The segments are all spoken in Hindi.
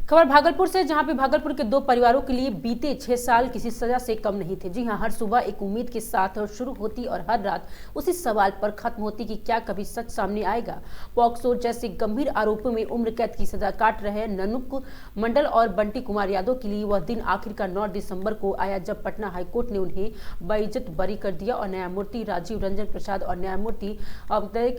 खबर भागलपुर से, जहां पे भागलपुर के दो परिवारों के लिए बीते 6 साल किसी सजा से कम नहीं थे। जी हां, हर सुबह एक उम्मीद के साथ शुरू होती और हर रात उसी सवाल पर खत्म होती कि क्या कभी सच सामने आएगा। पॉक्सो जैसे गंभीर आरोपों में उम्र कैद की सजा काट रहे ननुक मंडल और बंटी कुमार यादव के लिए वह दिन आखिरकार 9 दिसंबर को आया जब पटना हाईकोर्ट ने उन्हें बाइज्जत बरी कर दिया और न्यायमूर्ति राजीव रंजन प्रसाद और न्यायमूर्ति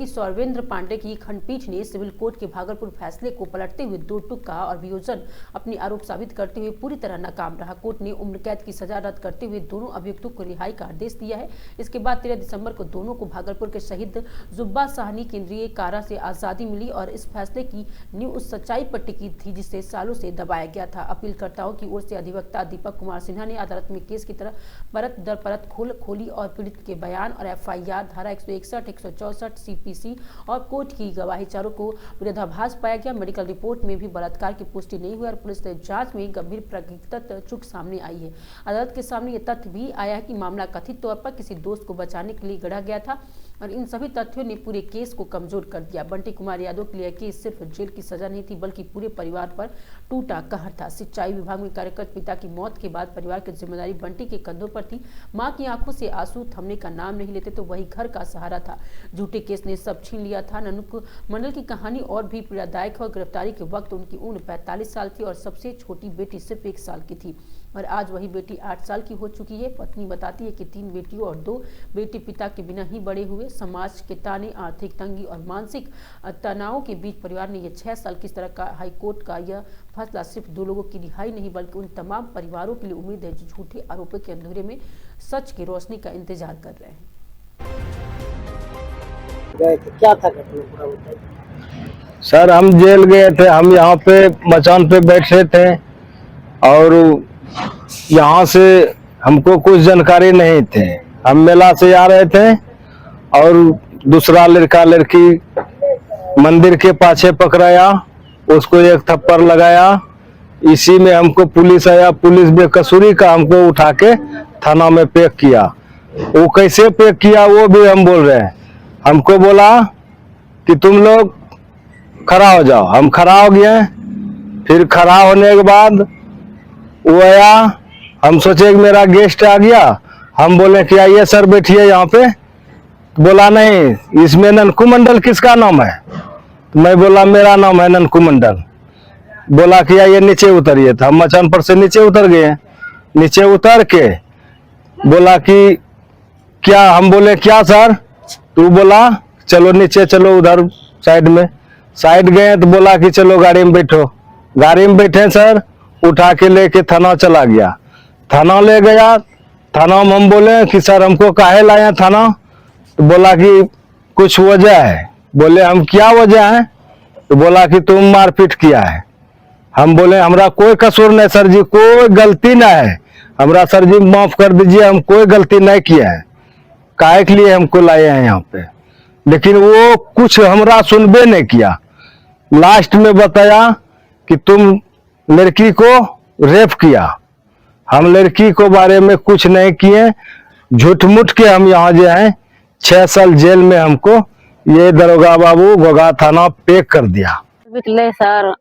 की सौरवेंद्र पांडे की खंडपीठ ने सिविल कोर्ट के भागलपुर फैसले को पलटते हुए दो टुकड़ा और वियोजन अपनी आरोप साबित करते हुए पूरी तरह नाकाम रहा। कोर्ट ने उम्र कैद की सजा रद्द करते हुए दोनों अभियुक्तों को रिहाई का आदेश दिया है। इसके बाद 13 दिसंबर को दोनों को भागलपुर के शहीद जुब्बा साहनी केंद्रीय कारा से आजादी मिली और इस फैसले की नींव उस सच्चाई पर टिकी थी जिसे सालों से दबाया गया था। अपीलकर्ताओं की ओर से अधिवक्ता दीपक कुमार सिन्हा ने अदालत में केस की तरह परत दर परत खोली और पीड़ित के बयान और FIR धारा 161, 164 CPC और कोर्ट की गवाही चारों को विरोधाभास पाया गया। मेडिकल रिपोर्ट में भी बलात्कार की पुष्टि नहीं हुई और पुलिस ने जांच में गंभीर प्राकृतिक चूक सामने आई है। अदालत के सामने यह तथ्य भी आया है कि मामला कथित तौर पर किसी दोस्त को बचाने के लिए गढ़ा गया था और इन सभी तथ्यों ने पूरे केस को कमजोर कर दिया। बंटी कुमार यादव के लिए केस सिर्फ जेल की सजा नहीं थी बल्कि पूरे परिवार पर टूटा कहर था। सिंचाई विभाग में कार्यरत पिता की मौत के बाद परिवार की जिम्मेदारी बंटी के कंधों पर थी। मां की आंखों से आंसू थमने का नाम नहीं लेते तो वही घर का सहारा था। झूठे केस ने सब छीन लिया था। ननुक मंडल की कहानी और भी पीड़ादायक है। गिरफ्तारी के वक्त उनकी उम्र 45 साल थी और सबसे छोटी बेटी सिर्फ 1 साल की थी और आज वही बेटी 8 साल की हो चुकी है। पत्नी बताती है कि 3 बेटियों और 2 बेटे पिता के बिना ही बड़े हुए। समाज के ताने, आर्थिक तंगी और मानसिक तनावों के बीच परिवार ने यह 6 साल किस तरह का हाईकोर्ट का यह फैसला सिर्फ 2 लोगों की रिहाई नहीं बल्कि उन तमाम परिवारों के लिए उम्मीद है जो झूठे आरोपों के अंधेरे में सच की रोशनी का इंतजार कर रहे हैं। क्या था घटना? सर हम जेल गए थे। हम यहाँ पे मचान पे बैठे थे और यहाँ से हमको कुछ जानकारी नहीं थे। हम मेला से आ रहे थे और दूसरा लड़का लड़की मंदिर के पाछे पकड़ाया, उसको एक थप्पड़ लगाया। इसी में हमको पुलिस आया। पुलिस बेकसूरी का हमको उठा के थाना में पैक किया। वो कैसे पैक किया वो भी हम बोल रहे हैं। हमको बोला कि तुम लोग खड़ा हो जाओ। हम खड़ा हो गए। फिर खड़ा होने के बाद वो आया। हम सोचे कि मेरा गेस्ट आ गया। हम बोले कि आइए सर बैठिए यहाँ पे। बोला नहीं, इसमें ननकू मंडल किसका नाम है? तो मैं बोला मेरा नाम है ननकू मंडल। बोला कि आइए नीचे उतरिए। तो हम मचान पर से नीचे उतर गए। नीचे उतर के बोला कि क्या? हम बोले क्या सर? तू बोला चलो नीचे चलो, उधर साइड में। साइड गए तो बोला कि चलो गाड़ी में बैठो। गाड़ी में बैठे सर, उठा के लेके थाना चला गया। थाना ले गया। थाना में हम बोले कि सर हमको काहे लाए थाना? तो बोला कि कुछ वजह है। बोले हम क्या वजह है? तो बोला कि तुम मारपीट किया है। हम बोले हमरा कोई कसूर नहीं सर जी, कोई गलती नहीं है। हमरा सर जी माफ कर दीजिए, हम कोई गलती नहीं किया है। काहे के लिए हमको लाए हैं यहाँ पे? लेकिन वो कुछ हमरा सुनबे नहीं किया। लास्ट में बताया कि तुम लड़की को रेप किया। हम लड़की को बारे में कुछ नहीं किए। झूठ मूठ के हम यहाँ जो है 6 साल जेल में हमको ये दरोगा बाबू गोगा थाना पैक कर दिया। बिकले सर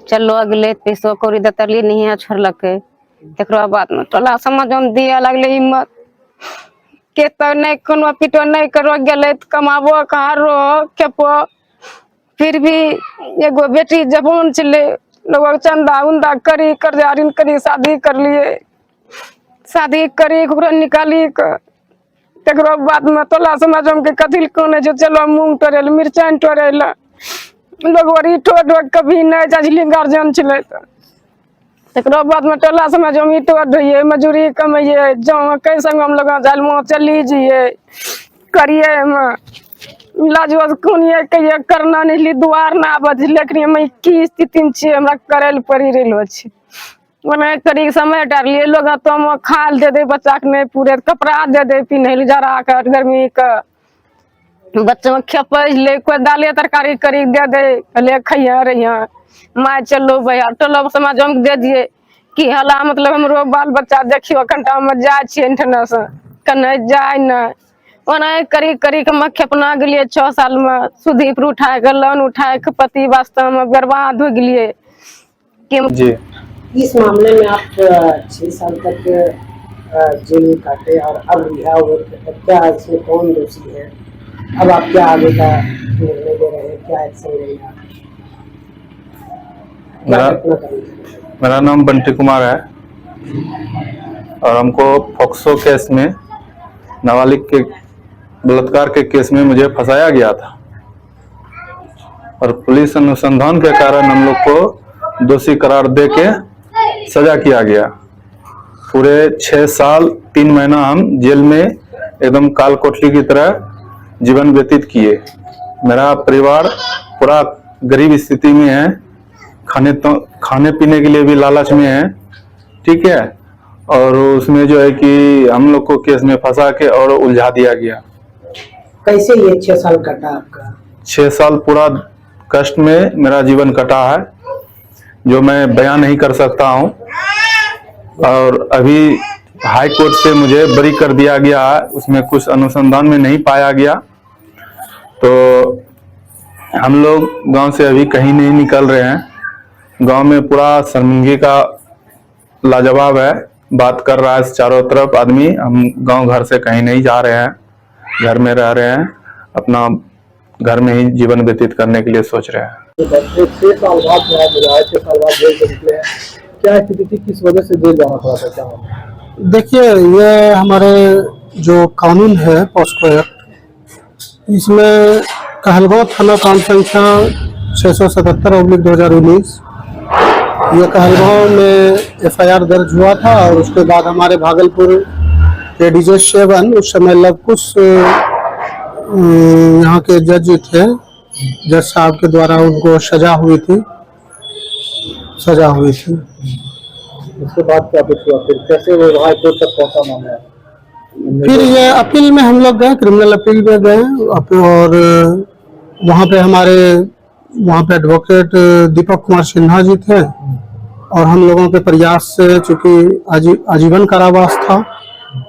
चलो अगले पैसो को दतरली नहीं है छोड़लके। तकरो बाद में टोला समझ में दिया लगले हिम्मत के तो नहीं कोनो पिटो नहीं करो गेले कमाबो कहारो खेपो। फिर भी एगो बेटी जवान चले लोग चंदा उंदा करी कर्जारीन करी शादी कर लिए। शादी करी निकाली तकरो बाद में टोला समाज के कथिल कोने जो चलो मूंग टोरेल मिर्चान टोरेल लोग वरी ठोड कभी नहीं जाजली गार्जियन चले। तकरो बाद में टोला समाज में ईटो ढोइए मजूरी कमाइए जो कई संग हम लोग जालमो चली जिए करिए इलाज कोनिए कहिए करना नहीं द्वार ना बज। लेकिन मैं की स्थिति में छे हमरा करल पड़ी रहलो छे। ओने करी समय डालिए लोग तो खाल दे दे बच्चा के नहीं पूरे कपड़ा दे दे पिन्हल जरा के गर्मी के बच्चा खेपज ले कोई दाले तरकारी करी दे दे ले खइया रहिया। माय चलो भैया टोलो समाज में दे दिए कि हला मतलब हमरो बाल बच्चा देखियो कंटा में जाय छे इंटरनेट से कने जाय न। ओना करी करी के मैं खेपना गेलिए 6 साल में। सुधी पर उठाए के लोन उठाए के पति वास्तव में बर्बाद हो गेलिए के जी। इस मामले में आप 6 साल तक जेल में काटे और अब रिहा हुए, क्या इसमें कौन दोषी है? अब आप क्या आगे का निर्णय ले रहे हैं, क्या एक्शन लेंगे आप? क्या मेरा घटना करेंगे? मेरा नाम बंटी कुमार है और हमको पॉक्सो केस में, नाबालिग के बलात्कार के केस में मुझे फंसाया गया था और पुलिस अनुसंधान के कारण हम लोग को दोषी करार दे के सजा किया गया। पूरे 6 साल 3 महीना हम जेल में एकदम काल कोठरी की तरह जीवन व्यतीत किए। मेरा परिवार पूरा गरीब स्थिति में है, खाने पीने के लिए भी लालच में है, ठीक है। और उसमें जो है कि हम लोग को केस में फंसा के और उलझा दिया गया। कैसे ये 6 साल कटा आपका? 6 साल पूरा कष्ट में मेरा जीवन कटा है, जो मैं बयान नहीं कर सकता हूँ। और अभी हाई कोर्ट से मुझे बरी कर दिया गया है, उसमें कुछ अनुसंधान में नहीं पाया गया। तो हम लोग गांव से अभी कहीं नहीं निकल रहे हैं। गांव में पूरा शर्मिंदगी का लाजवाब है, बात कर रहा है चारों तरफ आदमी। हम गांव घर से कहीं नहीं जा रहे हैं, घर में रह रहे हैं, अपना घर में ही जीवन व्यतीत करने के लिए सोच रहे हैं। 6 साल बाद न्याय मिला है, 6 साल बाद जेल से निकले हैं, क्या स्थिति थी, किस वजह से जेल जाना पड़ा था, क्या मामला? देखिए, ये हमारे जो कानून है पॉस्को एक्ट, इसमें कहलगांव थाना कांड संख्या 677/2019, ये कहलगांव में FIR दर्ज हुआ था। और उसके बाद हमारे भागलपुर के DJ 7 उस समय लवकुश यहाँ के जज थे, जज साहब के द्वारा उनको सजा हुई थी। उसके बाद क्या कुछ हुआ, फिर कैसे वो हाई कोर्ट तक पहुंचा मामला? फिर ये अपील में हम लोग गए, क्रिमिनल अपील में गए और वहाँ पे एडवोकेट दीपक कुमार सिन्हा जी थे। और हम लोगों के प्रयास से, चूंकि आजीवन कारावास था,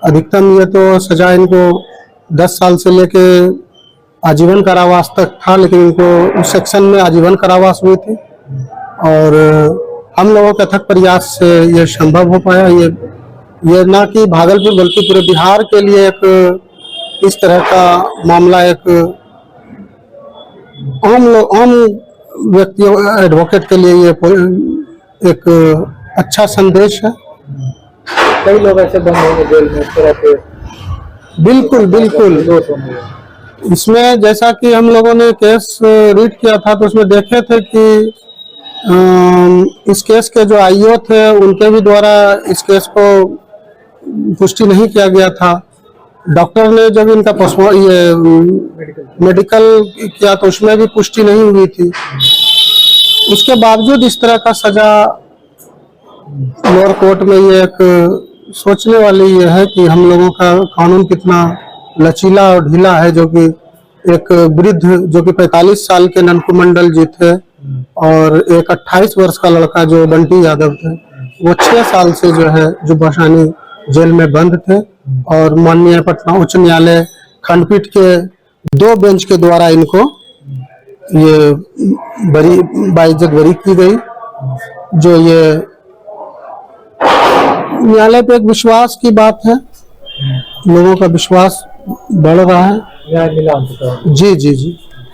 अधिकतम ये तो सजा इनको 10 साल से लेके आजीवन कारावास तक था, लेकिन इनको उस सेक्शन में आजीवन कारावास हुई थी। और हम लोगों के अथक प्रयास से ये संभव हो पाया। ये ना कि भागलपुर बल्कि पूरे बिहार के लिए एक इस तरह का मामला एक आम व्यक्तियों, एडवोकेट के लिए ये एक अच्छा संदेश है। कई लोग ऐसे बंद होंगे जेल में इस तरह के। बिल्कुल। इसमें जैसा कि हम लोगों ने केस रीड किया था, तो उसमें देखे थे कि इस केस के जो IO थे, उनके भी द्वारा इस केस को पुष्टि नहीं किया गया था। डॉक्टर ने जब इनका मेडिकल किया तो उसमें भी पुष्टि नहीं हुई थी। उसके बावजूद इस तरह का सजा लोअर कोर्ट में, ये एक सोचने वाली ये है कि हम लोगों का कानून कितना लचीला और ढीला है। जो कि एक वृद्ध, जो कि 45 साल के ननकू मंडल जी थे, और एक 28 वर्ष का लड़का जो बंटी यादव थे, वो 6 साल से जो है जुब्बासानी जेल में बंद थे। और माननीय पटना उच्च न्यायालय खंडपीठ के 2 बेंच के द्वारा इनको ये बाइज्जत बरी की गई। जो ये न्यायालय पे एक विश्वास की बात है, लोगों का विश्वास बढ़ रहा है। न्याय मिला हमको। जी।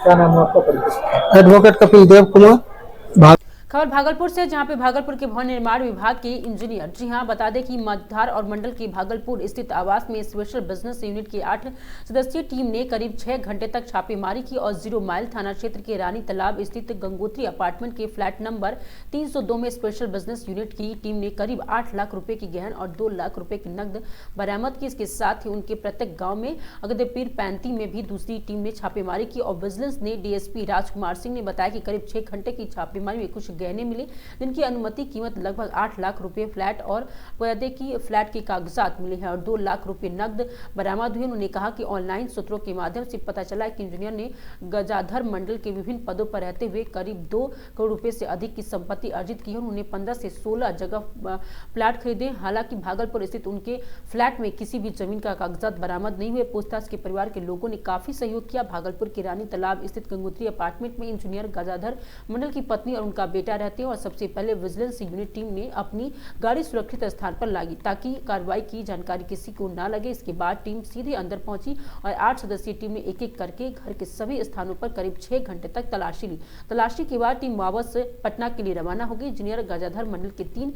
क्या नाम है आपका? परिचय? एडवोकेट कपिल देव कुमार। खबर भागलपुर से, जहां पे भागलपुर के भवन निर्माण विभाग के इंजीनियर, जी हां, बता दें कि मझधार और मंडल के भागलपुर स्थित आवास में स्पेशल बिजनेस यूनिट की 8 सदस्यीय टीम ने करीब 6 घंटे तक छापेमारी की और 0 माइल थाना क्षेत्र के रानी तालाब स्थित गंगोत्री अपार्टमेंट के फ्लैट नंबर 302 में स्पेशल बिजनेस यूनिट की टीम ने करीब 8 लाख रुपए की गहन और 2 लाख रुपए की नकद बरामद की। इसके साथ ही उनके प्रत्येक गाँव में अगदेपीर पैंती में भी दूसरी टीम ने छापेमारी की और विजिलेंस ने DSP राजकुमार सिंह ने बताया कि करीब 6 घंटे की छापेमारी में कुछ गहने मिले, जिनकी अनुमति कीमत लगभग 8 लाख रुपए फ्लैट और वायदे की फ्लैट के कागजात मिले हैं और 2 लाख रुपए नकद बरामद हुए। उन्होंने कहा कि ऑनलाइन सूत्रों के माध्यम से पता चला कि इंजीनियर ने गजाधर मंडल के विभिन्न पदों पर रहते हुए करीब 2 करोड़ रुपए से अधिक की संपत्ति अर्जित की है। उन्होंने 15 से 16 जगह फ्लैट खरीदे। हालांकि भागलपुर स्थित उनके फ्लैट में किसी भी जमीन का कागजात बरामद नहीं हुए। पूछताछ के परिवार के लोगों ने काफी सहयोग किया। भागलपुर के रानी तालाब स्थित गंगोत्री अपार्टमेंट में इंजीनियर गजाधर मंडल की पत्नी और उनका बेटा लेटा रहते हैं और सबसे पहले विजिलेंस यूनिट टीम ने अपनी गाड़ी सुरक्षित स्थान पर लाई ताकि कार्रवाई की जानकारी किसी को ना लगे। इसके बाद टीम सीधे अंदर पहुंची और 8 सदस्यीय टीम ने एक एक करके घर के सभी स्थानों पर करीब 6 घंटे तक तलाशी ली। तलाशी के बाद टीम वापस पटना के लिए रवाना हो गई। इंजीनियर गजाधर मंडल के 3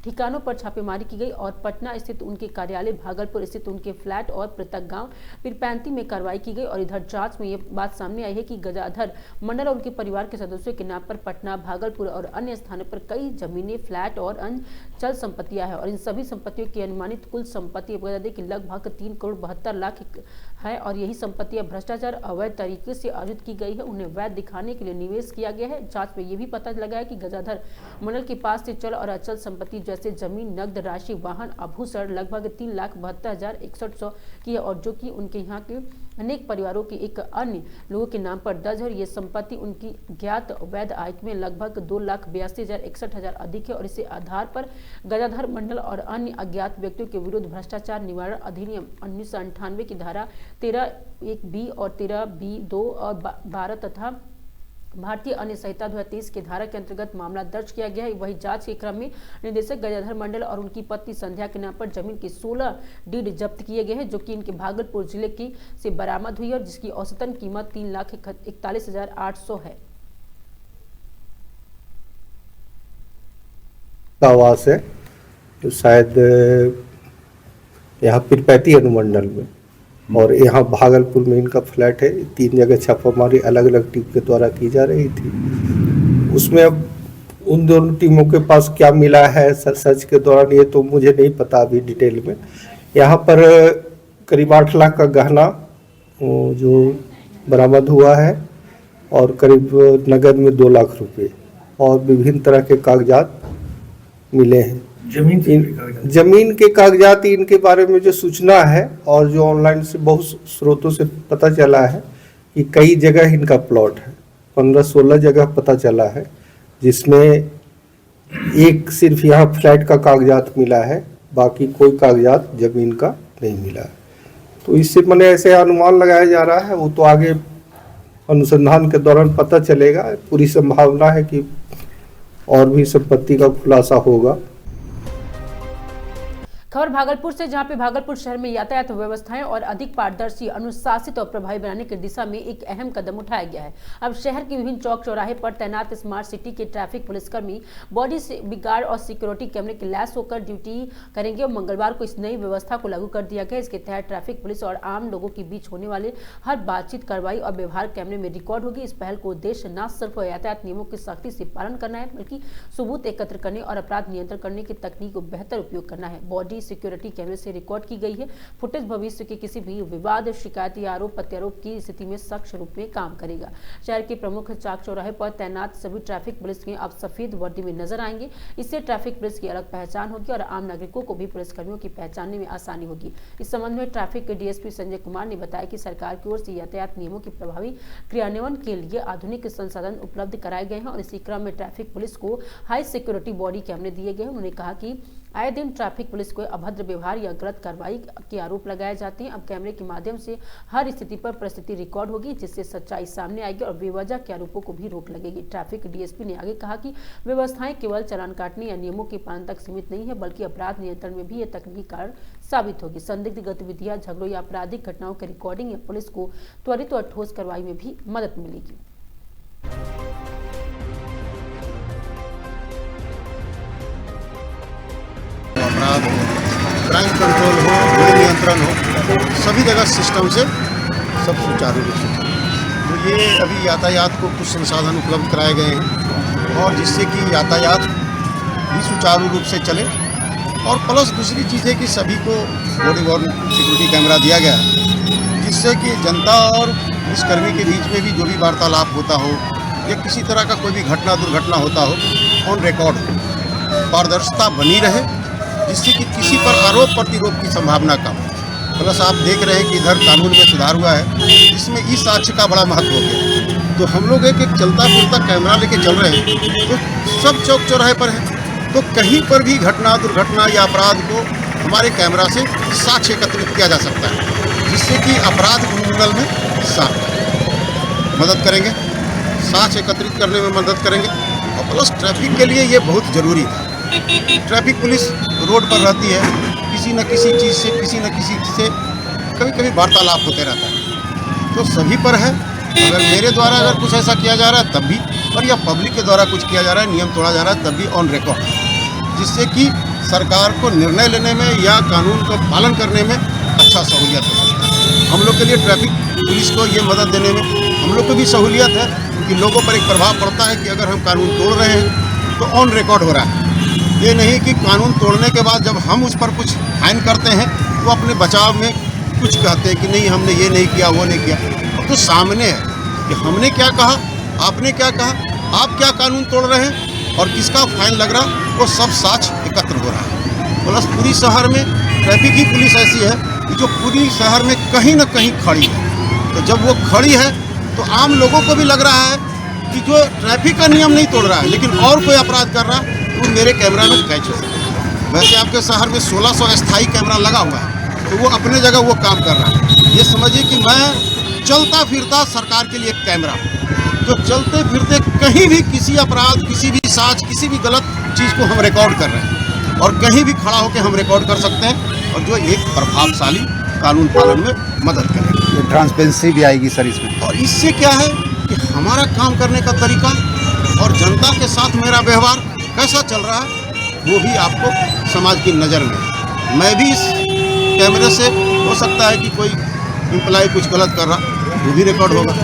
ठिकानों पर छापेमारी की गई और पटना स्थित उनके कार्यालय, भागलपुर स्थित उनके फ्लैट और पृथक गांव पीरपैंती में कार्रवाई की गई। और इधर जांच में ये बात सामने आई है कि गजाधर मंडल और उनके परिवार के सदस्यों के नाम पर पटना, भागलपुर और अन्य स्थानों पर कई जमीनें, फ्लैट और अन्य चल संपत्तियां हैं और इन सभी संपत्तियों की अनुमानित कुल संपत्ति बता दें कि लगभग 3,72,00,000 है और यही संपत्तियां भ्रष्टाचार, अवैध तरीके से अर्जित की गई है। उन्हें वैध दिखाने के लिए निवेश किया गया है। जांच में यह भी पता लगा है कि गजाधर मंडल के पास से चल और अचल संपत्ति जैसे जमीन, नकद राशि, वाहन, आभूषण लगभग 3,72,160 की है और जो कि उनके यहाँ के अनेक परिवारों के एक अन्य लोगों के नाम पर दर्ज है और ये संपत्ति उनकी ज्ञात वैध आय में लगभग 2,82,61 अधिक है और इसी आधार पर गजाधर मंडल और अन्य अज्ञात व्यक्तियों के विरुद्ध भ्रष्टाचार निवारण अधिनियम 1998 की धारा 13(1)(b) और 13(b)(2) और 12 तथा भारतीय अन्य संहिता 2023 की धारा के अंतर्गत मामला दर्ज किया गया है। वही जांच के क्रम में निदेशक गजाधर मंडल और उनकी पत्नी संध्या के नाम पर जमीन के 16 डीड जब्त किए गए हैं जो कि इनके भागलपुर जिले की से बरामद हुई है और जिसकी औसतन कीमत 3,41,800 है। आवास है तो शायद यहाँ पीरपैंती अनुमंडल में और यहाँ भागलपुर में इनका फ्लैट है। 3 जगह छापामारी अलग अलग टीम के द्वारा की जा रही थी। उसमें अब उन दोनों टीमों के पास क्या मिला है सर्च के दौरान ये तो मुझे नहीं पता अभी डिटेल में। यहाँ पर करीब 8 लाख का गहना जो बरामद हुआ है और करीब नगद में 2 लाख रुपए और विभिन्न तरह के कागजात मिले हैं। जमीन के कागजात इनके बारे में जो सूचना है और जो ऑनलाइन से बहुत स्रोतों से पता चला है कि कई जगह इनका प्लॉट है, 15-16 जगह पता चला है, जिसमें एक सिर्फ यहाँ फ्लैट का कागजात मिला है, बाकी कोई कागजात जमीन का नहीं मिला है। तो इससे मैंने ऐसे अनुमान लगाया जा रहा है, वो तो आगे अनुसंधान के दौरान पता चलेगा। पूरी संभावना है कि और भी संपत्ति का खुलासा होगा। खबर भागलपुर से, जहां पे भागलपुर शहर में यातायात व्यवस्थाएं और अधिक पारदर्शी, अनुशासित और प्रभावी बनाने की दिशा में एक अहम कदम उठाया गया है। अब शहर के विभिन्न चौक चौराहे पर तैनात स्मार्ट सिटी के ट्रैफिक पुलिसकर्मी बॉडी गार्ड और सिक्योरिटी कैमरे के लैस होकर ड्यूटी करेंगे और मंगलवार को इस नई व्यवस्था को लागू कर दिया गया। इसके तहत ट्रैफिक पुलिस और आम लोगों के बीच होने वाले हर बातचीत, कार्रवाई और व्यवहार कैमरे में रिकॉर्ड होगी। इस पहल को उद्देश्य न सिर्फ यातायात नियमों की सख्ती से पालन करना है, बल्कि सबूत एकत्र करने और अपराध नियंत्रण करने की तकनीक को बेहतर उपयोग करना है। बॉडी सिक्योरिटी कैमरे से रिकॉर्ड की गई है फुटेज भविष्य के किसी भी विवाद, शिकायत या आरोप प्रत्यारोप की स्थिति में सख्त रूप में काम करेगा। शहर के प्रमुख चौक चौराहे पर तैनात सभी ट्रैफिक पुलिस के अब सफेद वर्दी में नजर आएंगे। इससे ट्रैफिक पुलिस की अलग पहचान होगी और आम नागरिकों को भी पुलिसकर्मियों की पहचानने में आसानी होगी। इस संबंध में ट्रैफिक के डीएसपी संजय कुमार ने बताया कि सरकार की ओर से यातायात नियमों के प्रभावी क्रियान्वयन के लिए आधुनिक संसाधन उपलब्ध कराए गए हैं और इसी क्रम में ट्रैफिक पुलिस को हाई सिक्योरिटी बॉडी कैमरे दिए गए हैं। उन्होंने कहा कि आए दिन ट्रैफिक पुलिस को अभद्र व्यवहार या गलत कार्रवाई के आरोप लगाए जाते हैं। अब कैमरे के माध्यम से हर स्थिति पर परिस्थिति रिकॉर्ड होगी, जिससे सच्चाई सामने आएगी और बेवजह के आरोपों को भी रोक लगेगी। ट्रैफिक डीएसपी ने आगे कहा कि व्यवस्थाएं केवल चालान काटने या नियमों के पालन तक सीमित नहीं है, बल्कि अपराध नियंत्रण में भी ये तकनीकी कारण साबित होगी। संदिग्ध गतिविधियां, झगड़ों या आपराधिक घटनाओं की रिकॉर्डिंग या पुलिस को त्वरित और ठोस कार्रवाई में भी मदद मिलेगी। अपराध हो, क्राइम कंट्रोल हो, भीड़ नियंत्रण हो, सभी जगह सिस्टम से सब सुचारू रूप से चले। तो ये अभी यातायात को कुछ संसाधन उपलब्ध कराए गए हैं और जिससे कि यातायात भी सुचारू रूप से चले। और प्लस दूसरी चीज़ है कि सभी को बॉडी वार्न सिक्योरिटी कैमरा दिया गया है, जिससे कि जनता और पुलिसकर्मी के बीच में भी जो भी वार्तालाप होता हो या किसी तरह का कोई भी घटना दुर्घटना होता हो, ऑन रिकॉर्ड हो, पारदर्शिता बनी रहे, जिससे कि किसी पर आरोप प्रतिरोध की संभावना कम है। प्लस आप देख रहे हैं कि इधर कानून में सुधार हुआ है, जिसमें ई साक्ष्य का बड़ा महत्व हो गया। तो हम लोग एक चलता फिरता कैमरा लेके चल रहे हैं, तो सब चौक चौराहे पर है, तो कहीं पर भी घटना दुर्घटना या अपराध को हमारे कैमरा से साक्ष्य एकत्रित किया जा सकता है, जिससे कि अपराध उन्मूलन में मदद करेंगे, साक्ष्य एकत्रित करने में मदद करेंगे और प्लस ट्रैफिक के लिए ये बहुत ज़रूरी था। ट्रैफिक पुलिस रोड पर रहती है, किसी न किसी चीज़ से कभी कभी वार्तालाप होते रहता है, तो सभी पर है। अगर मेरे द्वारा अगर कुछ ऐसा किया जा रहा है तब भी, और या पब्लिक के द्वारा कुछ किया जा रहा है, नियम तोड़ा जा रहा है तब भी ऑन रिकॉर्ड, जिससे कि सरकार को निर्णय लेने में या कानून का पालन करने में अच्छा सहूलियत हो सकता है। हम लोग के लिए ट्रैफिक पुलिस को ये मदद देने में हम लोग को भी सहूलियत है, क्योंकि लोगों पर एक प्रभाव पड़ता है कि अगर हम कानून तोड़ रहे हैं तो ऑन रिकॉर्ड हो रहा है। ये नहीं कि कानून तोड़ने के बाद जब हम उस पर कुछ फाइन करते हैं तो अपने बचाव में कुछ कहते हैं कि नहीं हमने ये नहीं किया वो नहीं किया। अब तो सामने है कि हमने क्या कहा, आपने क्या कहा, आप क्या कानून तोड़ रहे हैं और किसका फाइन लग रहा, वो सब साक्ष्य एकत्र हो रहा है। प्लस पूरी शहर में ट्रैफिक की पुलिस ऐसी है कि जो पूरी शहर में कहीं ना कहीं खड़ी है, तो जब वो खड़ी है तो आम लोगों को भी लग रहा है कि जो ट्रैफिक का नियम नहीं तोड़ रहा है लेकिन और कोई अपराध कर रहा है तो मेरे कैमरा में कैच हो सकता है। वैसे आपके शहर में 1600 अस्थायी कैमरा लगा हुआ है, तो वो अपने जगह वो काम कर रहा है। ये समझिए कि मैं चलता फिरता सरकार के लिए एक कैमरा हूँ, तो चलते फिरते कहीं भी किसी अपराध, किसी भी साज, किसी भी गलत चीज़ को हम रिकॉर्ड कर रहे हैं और कहीं भी खड़ा होकर हम रिकॉर्ड कर सकते हैं, और जो एक प्रभावशाली कानून पालन में मदद करेगा। ट्रांसपेरेंसी भी आएगी सर इसमें। और इससे क्या है कि हमारा काम करने का तरीका और जनता के साथ मेरा व्यवहार कैसा चल रहा है वो भी आपको समाज की नज़र में। मैं भी इस कैमरे से हो सकता है कि कोई एम्प्लॉय कुछ गलत कर रहा वो भी रिकॉर्ड होगा,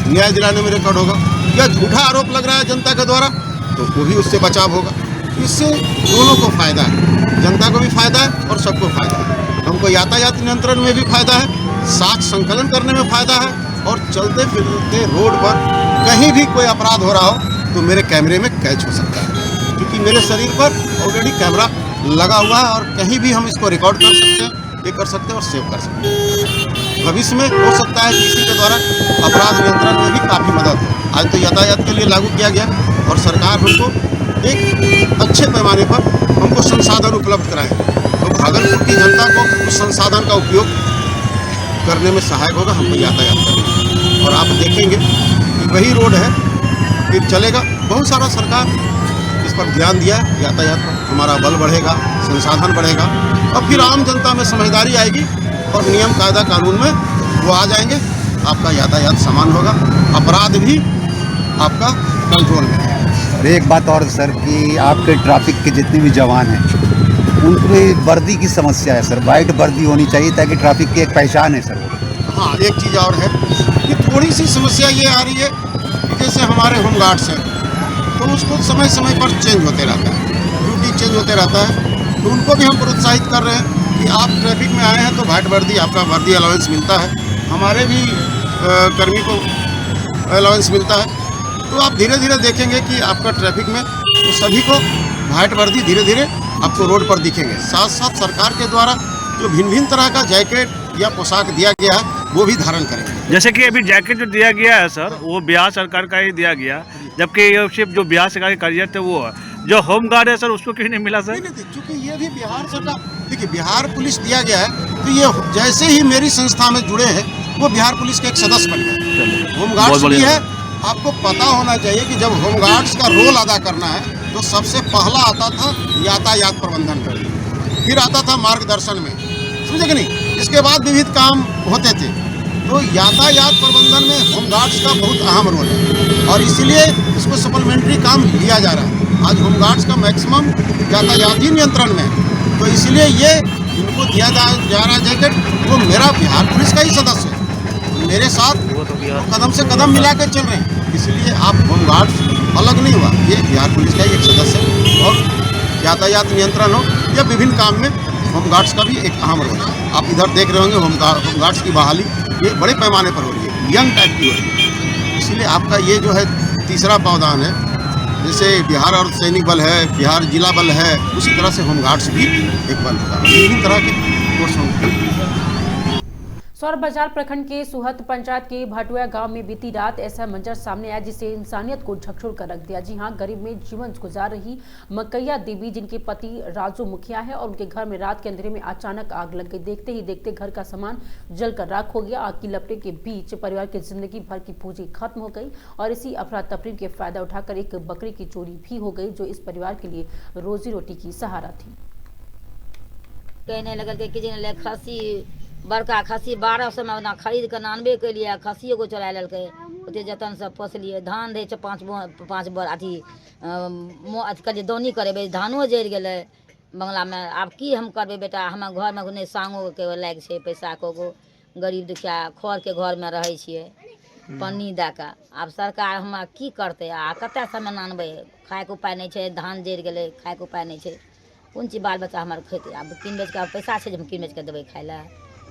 न्याय दिलाने में रिकॉर्ड होगा, या झूठा आरोप लग रहा है जनता के द्वारा तो वो भी उससे बचाव होगा। इससे दोनों को फ़ायदा है, जनता को भी फ़ायदा है और सबको फ़ायदा है। हमको यातायात नियंत्रण में भी फ़ायदा है, साक्ष्य संकलन करने में फ़ायदा है, और चलते फिरते रोड पर कहीं भी कोई अपराध हो रहा हो तो मेरे कैमरे में कैच हो सकता है, क्योंकि मेरे शरीर पर ऑलरेडी कैमरा लगा हुआ है और कहीं भी हम इसको रिकॉर्ड कर सकते हैं, ये कर सकते हैं और सेव कर सकते हैं। भविष्य में हो सकता है कि इसी के द्वारा अपराध नियंत्रण में भी काफ़ी मदद हो। आज तो यातायात के लिए लागू किया गया और सरकार हमको एक अच्छे पैमाने पर हमको संसाधन उपलब्ध कराए, तो भागलपुर की जनता को उस संसाधन का उपयोग करने में सहायक होगा हमको यातायात करने। और आप देखेंगे कि वही रोड है फिर चलेगा, बहुत सारा सरकार इस पर ध्यान दिया है, यातायात पर हमारा बल बढ़ेगा, संसाधन बढ़ेगा, और फिर आम जनता में समझदारी आएगी और नियम कायदा कानून में वो आ जाएंगे, आपका यातायात समान होगा, अपराध भी आपका कंट्रोल में है। और एक बात और सर कि आपके ट्रैफिक के जितने भी जवान हैं उनकी वर्दी की समस्या है सर, वाइट वर्दी होनी चाहिए ताकि ट्रैफिक की एक पहचान है सर वो। हाँ, एक चीज़ और है कि थोड़ी सी समस्या ये आ रही है कि जैसे हमारे होमगार्ड्स हैं तो उसको समय समय पर चेंज होते रहता है, ड्यूटी चेंज होते रहता है, तो उनको भी हम प्रोत्साहित कर रहे हैं कि आप ट्रैफिक में आए हैं तो वाइट वर्दी, आपका वर्दी अलाउंस मिलता है, हमारे भी कर्मी को अलाउंस मिलता है। तो आप धीरे धीरे देखेंगे कि आपका ट्रैफिक में तो सभी को वाइट वर्दी धीरे धीरे आपको रोड पर दिखेंगे। साथ साथ सरकार के द्वारा जो भिन्न भिन्न तरह का जैकेट या पोशाक दिया गया है वो भी धारण करेंगे। जैसे कि अभी जैकेट जो दिया गया है सर वो बिहार सरकार का ही दिया गया, जबकि ये सिर्फ जो बिहार सरकार के करियर थे वो है, जो होम गार्ड है सर उसको क्यों नहीं मिला सर? नहीं, क्योंकि ये भी बिहार सरकार, देखिए बिहार पुलिस दिया गया है तो ये जैसे ही मेरी संस्था में जुड़े हैं वो बिहार पुलिस के एक सदस्य बन गए। होमगार्ड्स भी है, आपको पता होना चाहिए कि जब होमगार्ड्स का रोल अदा करना है तो सबसे पहला आता था यातायात प्रबंधन कर, फिर आता था मार्गदर्शन में, समझे कि नहीं, इसके बाद विविध काम होते थे। तो यातायात प्रबंधन में होमगार्ड्स का बहुत अहम रोल है और इसीलिए इसको सप्लीमेंट्री काम लिया जा रहा है। आज होमगार्ड्स का मैक्सिमम यातायाती नियंत्रण में, तो इसलिए ये इनको दिया जा रहा जैकेट वो मेरा बिहार पुलिस का ही सदस्य है, मेरे साथ कदम से कदम मिला कर चल रहे हैं, इसलिए आप होमगार्ड्स अलग नहीं हुआ, ये बिहार पुलिस का ही एक सदस्य है। और यातायात नियंत्रण हो या विभिन्न काम में होमगार्ड्स का भी एक अहम रोल है। आप इधर देख रहे होंगे होमगार्ड्स की बहाली ये बड़े पैमाने पर हो रही है, यंग टाइप की हो रही है। इसलिए आपका ये जो है तीसरा पावदान है, जैसे बिहार और सैनिक बल है, बिहार जिला बल है, उसी तरह से होमगार्ड्स भी एक बल होगा, विभिन्न तरह के कोर्स होंगे। सौर बाजार प्रखंड के सुहत पंचायत के भाटुआ गांव में बीती रात ऐसा मंजर सामने आया जिसे इंसानियत को झकझोर कर रख दिया। जी हां, गरीब में जीवन गुजार रही मकैया देवी, जिनके पति राजू मुखिया है, और उनके घर में रात के अंधेरे में अचानक आग लग गई। देखते ही देखते घर का सामान जलकर राख हो गया। आग की लपटे के बीच परिवार की जिंदगी भर की पूंजी खत्म हो गई और इसी अफरा तफरी के फायदा उठाकर एक बकरी की चोरी भी हो गई, जो इस परिवार के लिए रोजी रोटी की सहारा थी। कहने लगल कि जिन खस्सी बड़का खस्सी 1200 में ओना खरीद के नानबे के लिए खस्सियों को चला ललकै, ओते जतन से पोसलिए। धान दै छै 5 बोर अथी कहलिए दौनी करेबै, धानो जरि गेलै बंगला में। आब की हम करबै बेटा, हम घर में नहीं सांगो के लाग छै पैसा को, गरीब दुखिया खर के घर में रहे छिए पन्नी दे के। आब सरकार हमरा की करतै, आ कते समय नानबै, खाए के उपाय नहीं छै, धान जरि गेलै खाए के उपाय नहीं छै, कोन चीज बाल बच्चा हमारे खेतै। आब कीन बेच के पैसा छै, हम कीन बेच के देबै खाए ला।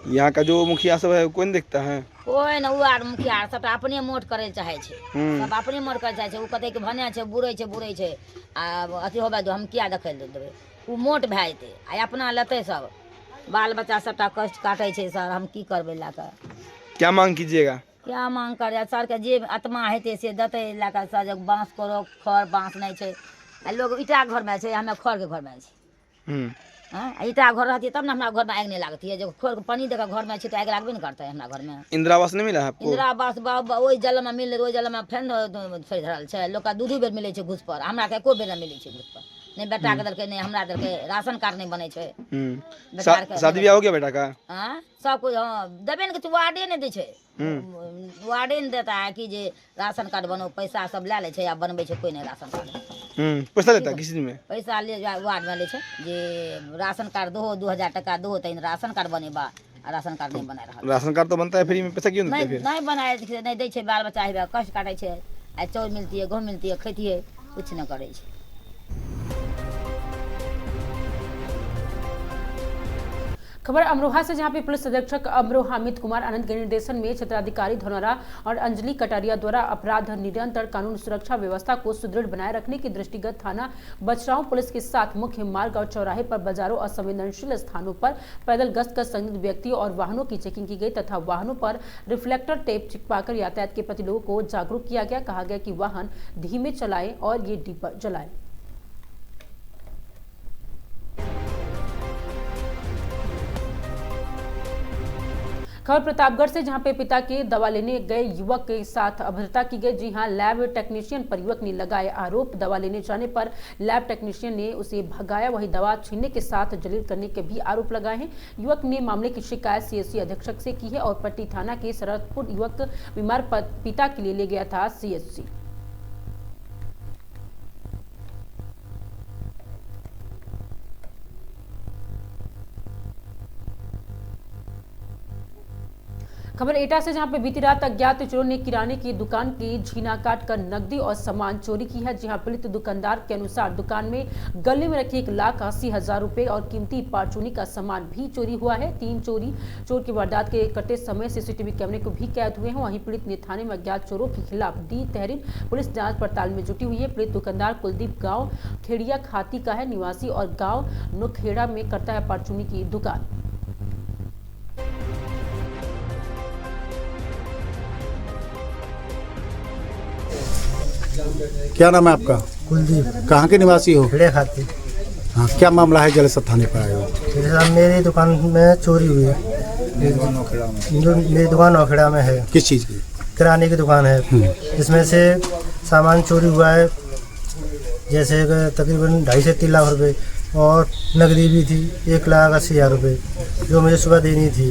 यहाँ का जो मुखिया सब है कौन देखता है? कोई न, वो आर मुखिया सब अपने मोट करे चाहे छै, सब अपने मोट करे चाहे छै। वो कहते कि भने छै बुरै छै आ अथी होबे दो, हम किया देखै देबै। वो मोट भए जेतै आ अपना लेतै सब, बाल बच्चा सबटा कष्ट काटै छै। सर हम की करबै ला के? क्या मांग कीजिएगा? क्या मांग करे सर के जे आत्मा हेतै से देतै ला के। सर बाँस करो, खर बाँस नहीं छै, आ लोग ईटा घर में छै, हमे खर के घर में छै। ईटा घर रहती तब ना हमरा घर में आग नहीं लगती है। जो खोल के पानी देकर घर में तो आग लगबे नहीं करता है हमरा घर में। इंदिरा आवास नहीं मिला आपको? इंदिरा आवास वही जल में मिल, वही जल में फेन छोड़ धरल है। लोग का 2 बेर मिले घूस पर, हमरा के एको बेर मिले घूस पर। नहीं बेटा के दलके, नहीं हमरा दलके, राशन कार्ड नहीं बने छै। शादी ब्याह हो गया बेटा का? सब कुछ देबे ने, वार्डे नहीं दे छै। वार्डे नहीं देता है कि जे राशन कार्ड बनो, पैसा सब ले ले छै आ बनबे छै कोई नहीं राशन कार्ड। पैसा देता किसी में? पैसा ले वार्ड में ले छै जे राशन कार्ड दो, 2000 टका दो, तो राशन कार्ड बनेबा। राशन कार्ड नहीं बना रहा। राशन कार्ड तो बनता है फ्री में, पैसा क्यों देते फिर? नहीं बनाए, नहीं दे छै। बाल बच्चा है कष्ट काटे छै, आ चाउर मिलती है, गेहूँ मिलती है, खेती है, कुछ नहीं करे छै। खबर अमरोहा से, जहां पे पुलिस अधीक्षक अमरोहा अमित कुमार आनंद के निर्देशन में क्षेत्राधिकारी धनौरा और अंजलि कटारिया द्वारा अपराध निरंतर कानून सुरक्षा व्यवस्था को सुदृढ़ बनाए रखने के दृष्टिगत थाना बछराऊ पुलिस के साथ मुख्य मार्ग और चौराहे पर, बाजारों और संवेदनशील स्थानों पर पैदल गश्त कर संदिग्ध व्यक्तियों और वाहनों की चेकिंग की गई तथा वाहनों पर रिफ्लेक्टर टेप चिपकाकर यातायात के प्रति लोगों को जागरूक किया गया। कहा गया कि वाहन धीमे चलाएं और ये डीपर जलाएं। खबर प्रतापगढ़ से, जहां पे पिता के दवा लेने गए युवक के साथ अभद्रता की गई। जी हां, लैब टेक्नीशियन पर युवक ने लगाए आरोप। दवा लेने जाने पर लैब टेक्नीशियन ने उसे भगाया, वही दवा छीनने के साथ जलील करने के भी आरोप लगाए हैं। युवक ने मामले की शिकायत सीएससी अधीक्षक से की है और पट्टी थाना के सरदपुर युवक बीमार पिता के लिए ले गया था सीएससी। खबर एटा से, जहां पे बीती रात अज्ञात चोरों ने किराने की दुकान की झीना काट कर नकदी और सामान चोरी की है। जहां पीड़ित दुकानदार के अनुसार दुकान में गले में रखी 1,80,000 रुपए और कीमती परचूनी का सामान भी चोरी हुआ है। 3 चोर की वारदात के कटे समय सीसीटीवी कैमरे को भी कैद हुए हैं। वहीं पीड़ित ने थाने में अज्ञात चोरों के खिलाफ दी तहरीर। पुलिस जांच पड़ताल में जुटी हुई है। पीड़ित दुकानदार कुलदीप गाँव खेड़िया खाती का है निवासी और गाँव नोखेड़ा में करता है परचूनी की दुकान। क्या नाम है आपका? कुलदीप। कहाँ के निवासी हो? खेड़े खाती। हाँ, क्या मामला है जलेसर थाने पर आए हो? मेरी दुकान में चोरी हुई है। मेरी दुकान नौखेड़ा में है। किस चीज़ की? किराने की दुकान है। इसमें से सामान चोरी हुआ है, जैसे तकरीबन 2.5 से 3 लाख रुपए और नकदी भी थी 1,80,000 रुपये, जो मुझे सुबह देनी थी।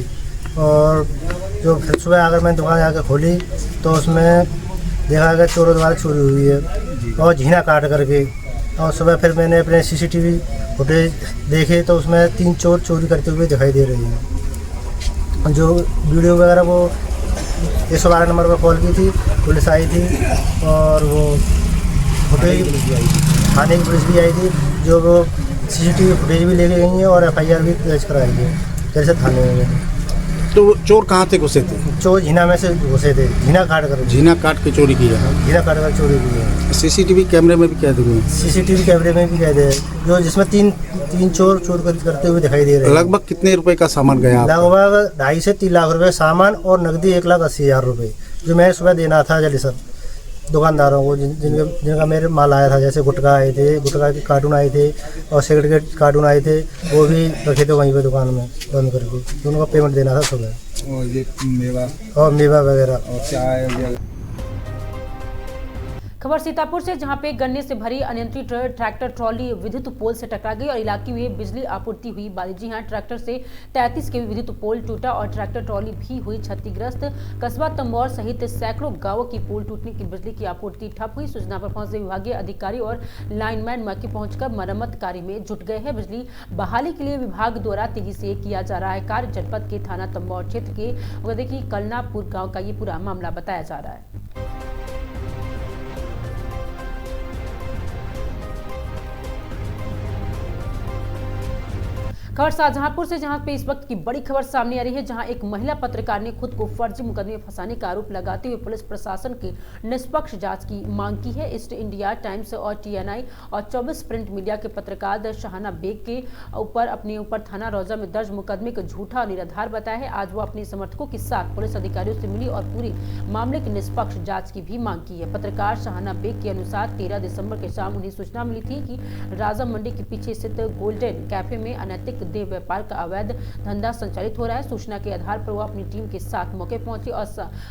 और जो फिर सुबह अगर मैं दुकान आकर खोली तो उसमें देखा गया चोरों द्वारा चोरी हुई है और झीना काट करके। और सुबह फिर मैंने अपने सीसीटीवी फुटेज देखे तो उसमें 3 चोर चोरी करते हुए दिखाई दे रहे हैं। जो वीडियो वगैरह वो 112 नंबर पर कॉल की थी, पुलिस आई थी और वो फुटेज थाने की पुलिस भी आई थी, जो वो सीसीटीवी फुटेज भी लेके गई है और FIR भी दर्ज कराई है जैसे थाने में। तो चोर कहाँ थे घुसे थे? चोर झीना में से घुसे थे, झीना काट कर चोरी की है। झीना काट कर चोरी की है। सीसीटीवी कैमरे में भी कैद हुए हैं। सीसीटीवी कैमरे में भी कैद है, जो जिसमें तीन चोर करते हुए दिखाई दे रहे हैं। लगभग कितने रुपए का सामान गया? लगभग 2.5 से 3 लाख रुपए सामान और नकदी 1,80,000 रुपए, जो मैं सुबह देना था जल्दी सर दुकानदारों को, जिनका मेरे माल आया था। जैसे गुटखा आए थे, गुटखा के कार्टून आए थे और सिगरेट के कार्टून आए थे, वो भी रखे थे वहीं पे दुकान में बंद करके। उनको पेमेंट देना था सुबह। और ये मेवा वगैरह और चाय। खबर सीतापुर से, जहां पे गन्ने से भरी अनियंत्रित ट्रैक्टर ट्रॉली विद्युत पोल से टकरा गई और इलाके में बिजली आपूर्ति हुई बाधित। जी हां, ट्रैक्टर से 33 केवी विद्युत पोल टूटा और ट्रैक्टर ट्रॉली भी हुई क्षतिग्रस्त। कस्बा तंबौर सहित सैकड़ों गांवों की पोल टूटने की बिजली की आपूर्ति ठप हुई। सूचना पर पहुंचे विभागीय अधिकारी और लाइनमैन मौके पहुंचकर मरम्मत कार्य में जुट गए हैं। बिजली बहाली के लिए विभाग द्वारा तेजी से किया जा रहा है कार्य। जनपद के थाना तंबौर क्षेत्र के कलनापुर गाँव का ये पूरा मामला बताया जा रहा है। खबर शाहजहांपुर से, जहां पे इस वक्त की बड़ी खबर सामने आ रही है, जहां एक महिला पत्रकार ने खुद को फर्जी मुकदमे में फंसाने का आरोप लगाते हुए पुलिस प्रशासन की निष्पक्ष जांच की मांग की है। ईस्ट इंडिया टाइम्स और TNI और 24 प्रिंट मीडिया के पत्रकार शाहाना बेग के अपने ऊपर थाना रौजा में दर्ज मुकदमे को झूठा और निराधार बताया है। आज वो अपने समर्थकों के साथ पुलिस अधिकारियों से मिली और पूरे मामले की निष्पक्ष जाँच की भी मांग की है। पत्रकार शाहाना बेग के अनुसार 13 दिसंबर के शाम उन्हें सूचना मिली थी कि राजा मंडी के पीछे स्थित गोल्डन कैफे में अनैतिक देह व्यापार का अवैध धंधा संचालित हो रहा है। सूचना के आधार पर वो अपनी टीम के साथ मौके पहुंचे और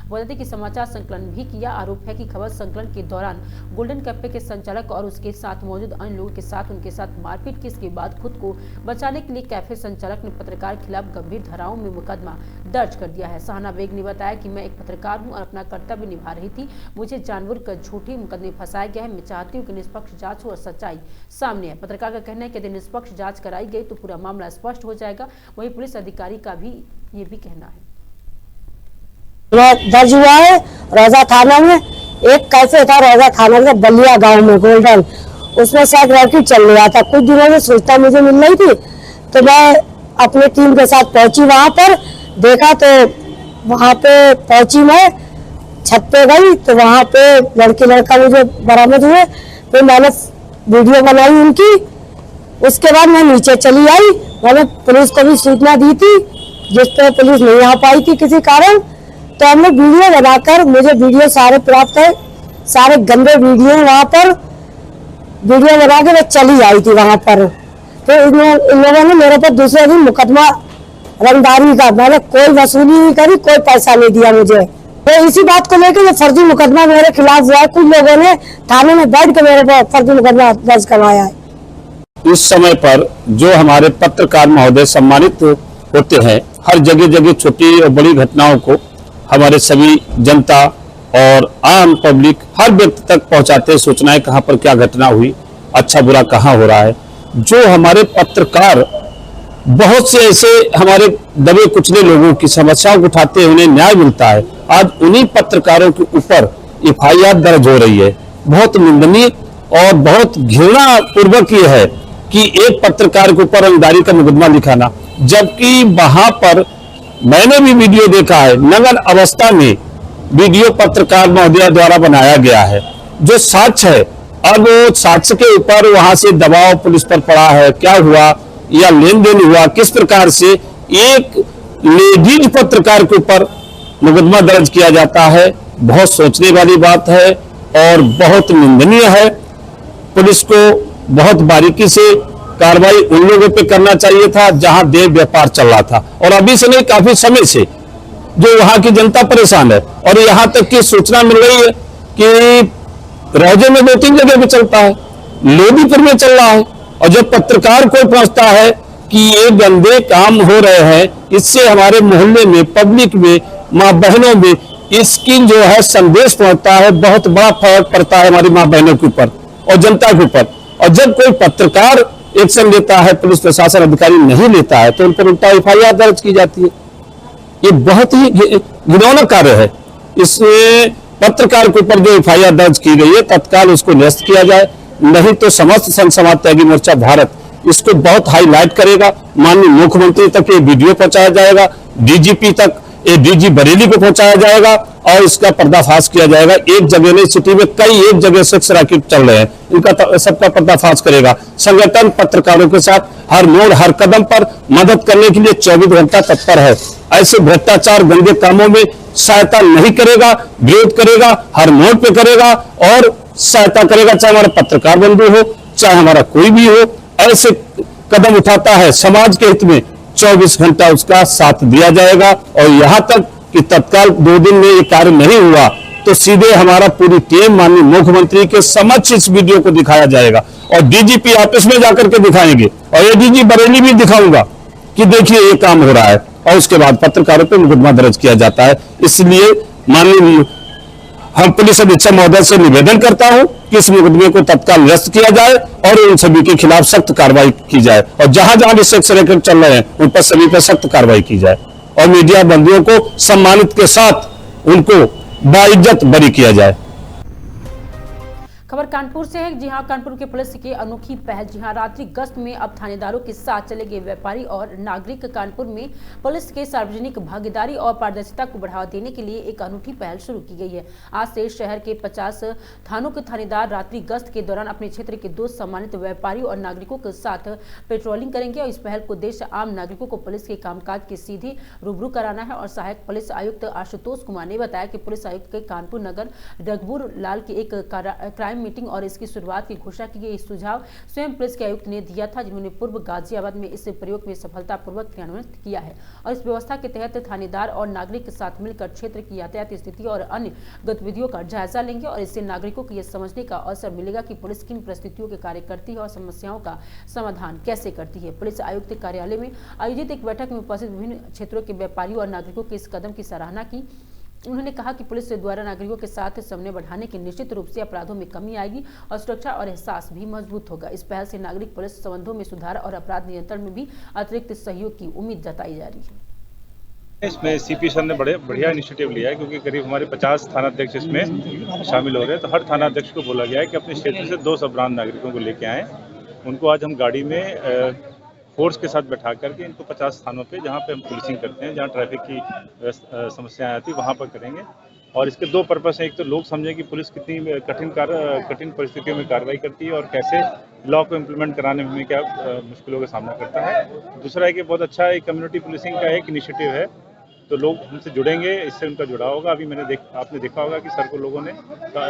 बताते कि समाचार संकलन भी किया। आरोप है कि खबर संकलन के दौरान गोल्डन कैफे के संचालक और उसके साथ मौजूद अन्य लोगों के साथ उनके साथ मारपीट की। इसके बाद खुद को बचाने के लिए कैफे संचालक ने पत्रकार के खिलाफ गंभीर धाराओं में मुकदमा दर्ज कर दिया है। शाहाना बेग ने बताया कि मैं एक पत्रकार हूं और अपना कर्तव्य निभा रही थी। मुझे जानबूझकर झूठे मुकदमे में फंसाया गया है। मैं चाहती हूँ कि निष्पक्ष जांच हो और सच्चाई सामने आए। पत्रकार का कहना है कि यदि निष्पक्ष जांच कराई गई तो पूरा मामला स्पष्ट हो जाएगा। वहीं पुलिस अधिकारी का भी ये भी कहना है। दर्ज हुआ है रौजा थाना में। एक कैफे था रौजा थाना के बलिया गांव में गोल्डन, उसमें शायद रैकेट चल रहा था। कुछ दिनों में सूचना मुझे मिल रही थी तो मैं अपनी टीम के साथ पहुंची वहां पर। देखा तो वहां पे पहुंची, मैं छत पे गई तो वहां पे लड़की लड़का मुझे बरामद हुए। फिर मैंने वीडियो बनाई उनकी। उसके बाद मैं नीचे चली आई। मैंने पुलिस को भी सूचना दी थी, जिस पर पुलिस नहीं आ पाई थी किसी कारण। तो हमने वीडियो बनाकर, मुझे वीडियो सारे प्राप्त है, सारे गंदे वीडियो वहां पर वीडियो बना के मैं चली आई थी वहां पर। तो इन लोगों ने मेरे पर दूसरे दिन मुकदमा रंगदारी का, मैंने कोई वसूली नहीं करी, कोई पैसा नहीं दिया मुझे। तो इसी बात को लेकर ये फर्जी मुकदमा मेरे खिलाफ हुआ है। कुछ लोगों ने थाने में बैठ के मेरे पर फर्जी मुकदमा दर्ज करवाया है। इस समय पर जो हमारे पत्रकार महोदय सम्मानित होते हैं, हर जगह जगह छोटी और बड़ी घटनाओं को हमारे सभी जनता और आम पब्लिक हर व्यक्ति तक पहुंचाते हैं सूचनाएं, कहां पर क्या घटना हुई, अच्छा बुरा कहां हो रहा है। जो हमारे पत्रकार बहुत से ऐसे हमारे दबे कुचले लोगों की समस्याओं को उठाते हैं, उन्हें न्याय मिलता है। आज उन्हीं पत्रकारों के ऊपर FIR दर्ज हो रही है। बहुत निंदनीय और बहुत घृणा पूर्वक ये है कि एक पत्रकार के ऊपर रंगदारी का मुकदमा लिखाना, जबकि वहां पर मैंने भी वीडियो देखा है, नग्न अवस्था में वीडियो पत्रकार महोदया द्वारा बनाया गया है जो साक्ष्य है। अब साक्ष्य के ऊपर वहां से दबाव पुलिस पर पड़ा है, क्या हुआ या लेन देन हुआ, किस प्रकार से एक लेडीज पत्रकार के ऊपर मुकदमा दर्ज किया जाता है, बहुत सोचने वाली बात है और बहुत निंदनीय है। पुलिस को बहुत बारीकी से कार्रवाई उन लोगों पे करना चाहिए था जहां देह व्यापार चल रहा था, और अभी से नहीं काफी समय से जो वहां की जनता परेशान है। और यहां तक की सूचना मिल रही है कि रौजे में 2-3 जगह पे चलता है, लोधीपुर में चल रहा है, और जब पत्रकार कोई पहुंचता है कि ये गंदे काम हो रहे हैं, इससे हमारे मोहल्ले में, पब्लिक में, माँ बहनों में इसकी जो है संदेश पहुंचता है, बहुत बड़ा फर्क पड़ता है हमारी माँ बहनों के ऊपर और जनता के ऊपर। और जब कोई पत्रकार एक्शन लेता है, पुलिस प्रशासन अधिकारी नहीं लेता है, तो उन पर उल्टा FIR दर्ज की जाती है। ये बहुत ही घिनौना कार्य है। इसमें पत्रकार के ऊपर जो FIR दर्ज की गई है, तत्काल उसको निरस्त किया जाए, नहीं तो समस्त संघ समाज त्यागी मोर्चा भारत इसको बहुत हाईलाइट करेगा। माननीय मुख्यमंत्री तक ये वीडियो पहुंचाया जाएगा, डीजीपी तक, ये डीजी बरेली को पहुंचाया जाएगा और इसका पर्दाफाश किया जाएगा। एक जगह नहीं, सिटी में कई एक जगह सेक्स रैकेट चल रहे हैं, इनका सबका पर्दाफाश करेगा। संगठन पत्रकारों के साथ हर मोड़ हर कदम पर मदद करने के लिए 24 घंटा तत्पर है। ऐसे भ्रष्टाचार गंदे कामों में सहायता नहीं करेगा, विरोध करेगा, हर मोड़ पे करेगा और सहायता करेगा, चाहे हमारा पत्रकार बंधु हो, चाहे हमारा कोई भी हो। ऐसे कदम उठाता है समाज के हित में, 24 घंटा उसका साथ दिया जाएगा। और यहां तक कि तत्काल 2 दिन में ये कार्य नहीं हुआ तो सीधे हमारा पूरी टीम माननीय मुख्यमंत्री के समक्ष इस वीडियो को दिखाया जाएगा और डीजीपी ऑफिस में जाकर के दिखाएंगे और एडीजी बरेली भी दिखाऊंगा कि देखिए ये काम हो रहा है। और उसके बाद पत्रकारों पर मुकदमा दर्ज किया जाता है। इसलिए माननीय हम पुलिस अधीक्षक महोदय से निवेदन करता हूं कि इस मुकदमे को तत्काल निरस्त किया जाए और उन सभी के खिलाफ सख्त कार्रवाई की जाए और जहां जहां भी सेक्स रैकेट चल रहे हैं उन पर सभी पर सख्त कार्रवाई की जाए और मीडिया बंधुओं को सम्मानित के साथ उनको बाइज्जत बरी किया जाए। खबर कानपुर से है। जी हां, कानपुर के पुलिस की अनोखी पहल। जी हां, रात्रि गश्त में अब थानेदारों के साथ चले गए व्यापारी और नागरिक। कानपुर में पुलिस के सार्वजनिक भागीदारी और पारदर्शिता को बढ़ावा देने के लिए एक अनूठी पहल शुरू की गई है। आज से शहर के 50 थानों के थानेदार रात्रि गश्त के दौरान अपने क्षेत्र के 2 सम्मानित व्यापारियों और नागरिकों के साथ पेट्रोलिंग करेंगे और इस पहल को उद्देश्य आम नागरिकों को पुलिस के कामकाज के सीधे रूबरू कराना है। और सहायक पुलिस आयुक्त आशुतोष कुमार ने बताया कि पुलिस आयुक्त के कानपुर नगर रघुबर लाल की एक क्राइम मीटिंग और इसकी शुरुआत की घोषणा की गई। सुझाव स्वयं पुलिस के आयुक्त ने दिया था, जिन्होंने पूर्व गाजियाबाद में इस प्रयोग में सफलतापूर्वक क्रियान्वित किया है। और इस व्यवस्था के तहत थानेदार और नागरिक के साथ मिलकर क्षेत्र की यातायात स्थिति और अन्य गतिविधियों का जायजा लेंगे और इससे नागरिकों को यह समझने का अवसर मिलेगा कि पुलिस किन परिस्थितियों के कार्य करती है और समस्याओं का समाधान कैसे करती है। पुलिस आयुक्त कार्यालय में आयोजित एक बैठक में उपस्थित विभिन्न क्षेत्रों के व्यापारियों और नागरिकों के इस कदम की सराहना की। उन्होंने कहा कि पुलिस द्वारा नागरिकों के साथ समन्वय बढ़ाने के निश्चित रूप से अपराधों में कमी आएगी और सुरक्षा और एहसास भी मजबूत होगा। इस पहल से नागरिक पुलिस संबंधों में सुधार और अपराध नियंत्रण में भी अतिरिक्त सहयोग की उम्मीद जताई जा रही है। इसमें सीपी सर ने बड़े बढ़िया इनिशिएटिव लिया है, क्योंकि करीब हमारे 50 थानाध्यक्ष इसमें शामिल हो रहे हैं। तो हर थानाध्यक्ष को बोला गया है कि अपने क्षेत्र से 2 संभ्रांत नागरिकों को लेके आएँ। उनको आज हम गाड़ी में फोर्स के साथ बैठा करके इनको 50 स्थानों पे जहाँ पे हम पुलिसिंग करते हैं, जहाँ ट्रैफिक की समस्याएं आती है वहाँ पर करेंगे। और इसके 2 पर्पस हैं। एक तो लोग समझें कि पुलिस कितनी कठिन परिस्थितियों में कार्रवाई करती है और कैसे लॉ को इम्प्लीमेंट कराने में क्या मुश्किलों का सामना करता है। दूसरा है कि बहुत अच्छा एक कम्युनिटी पुलिसिंग का एक इनिशिएटिव है, तो लोग हमसे जुड़ेंगे, इससे उनका जुड़ाव होगा। अभी आपने देखा होगा कि सर को लोगों ने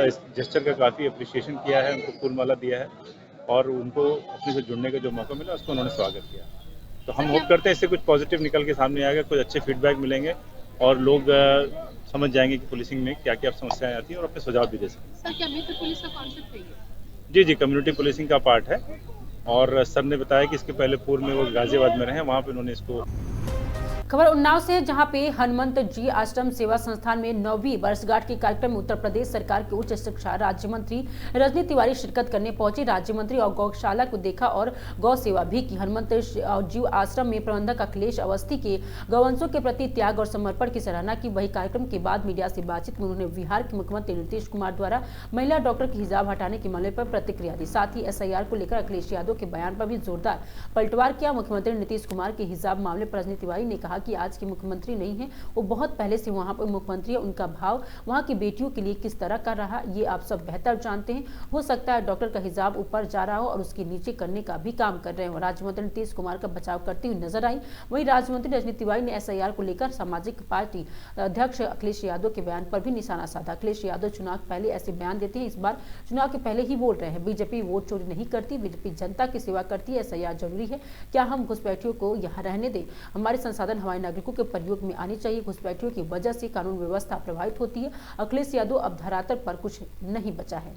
इस जेस्चर का काफ़ी अप्रिशिएशन किया है, उनको फूल माला दिया है और उनको अपने से जुड़ने का जो मौका मिला उसको उन्होंने स्वागत किया। तो हम होप करते हैं इससे कुछ पॉजिटिव निकल के सामने आएगा, कुछ अच्छे फीडबैक मिलेंगे और लोग समझ जाएंगे कि पुलिसिंग में क्या क्या समस्याएं आती हैं और अपने सुझाव भी दे सकते हैं। सर, क्या मित्र पुलिस का कॉन्सेप्ट है? जी, कम्युनिटी पुलिसिंग का पार्ट है। और सर ने बताया कि इसके पहले पूर्व में वो गाजियाबाद में रहे, वहाँ पे उन्होंने इसको। खबर उन्नाव से, जहां पे हनुमंत जी आश्रम सेवा संस्थान में 9वीं वर्षगांठ के कार्यक्रम में उत्तर प्रदेश सरकार के उच्च शिक्षा राज्य मंत्री रजनी तिवारी शिरकत करने पहुंचे। राज्य मंत्री और गौशाला को देखा और गौ सेवा भी की। हनुमंत जीव आश्रम में प्रबंधक अखिलेश अवस्थी के गौवंशों के प्रति त्याग और समर्पण की सराहना की। वही कार्यक्रम के बाद मीडिया से बातचीत में उन्होंने बिहार के मुख्यमंत्री नीतीश कुमार द्वारा महिला डॉक्टर की हिजाब हटाने के मामले पर प्रतिक्रिया दी। साथ ही SIR को लेकर अखिलेश यादव के बयान पर भी जोरदार पलटवार किया। मुख्यमंत्री नीतीश कुमार के हिजाब मामले पर रजनी तिवारी ने कहा कि आज के मुख्यमंत्री नहीं है, वो बहुत पहले से वहां पर मुख्यमंत्री है। उनका भाव वहां की बेटियों के लिए किस तरह का रहा ये आप सब बेहतर जानते हैं। हो सकता है डॉक्टर का हिजाब ऊपर जा रहा हो और उसके नीचे करने का भी काम कर रहे हो। राज्य मंत्री नीतीश कुमार का बचाव करती हुई नजर आई। वहीं राज्य मंत्री रजनी तिवारी ने SIR को लेकर सामाजिक पार्टी अध्यक्ष अखिलेश यादव के बयान पर भी निशाना साधा। अखिलेश यादव चुनाव पहले ऐसे बयान देते हैं, इस बार चुनाव के पहले ही बोल रहे हैं। बीजेपी वोट चोरी नहीं करती, बीजेपी जनता की सेवा करती है। SIR जरूरी है, क्या हम घुसपैठियों को यहाँ रहने दें? हमारे संसाधन हमारे नागरिकों के प्रयोग में आनी चाहिए। घुसपैठियों की वजह से कानून व्यवस्था प्रभावित होती है। अखिलेश यादव अब धरातल पर कुछ नहीं बचा है।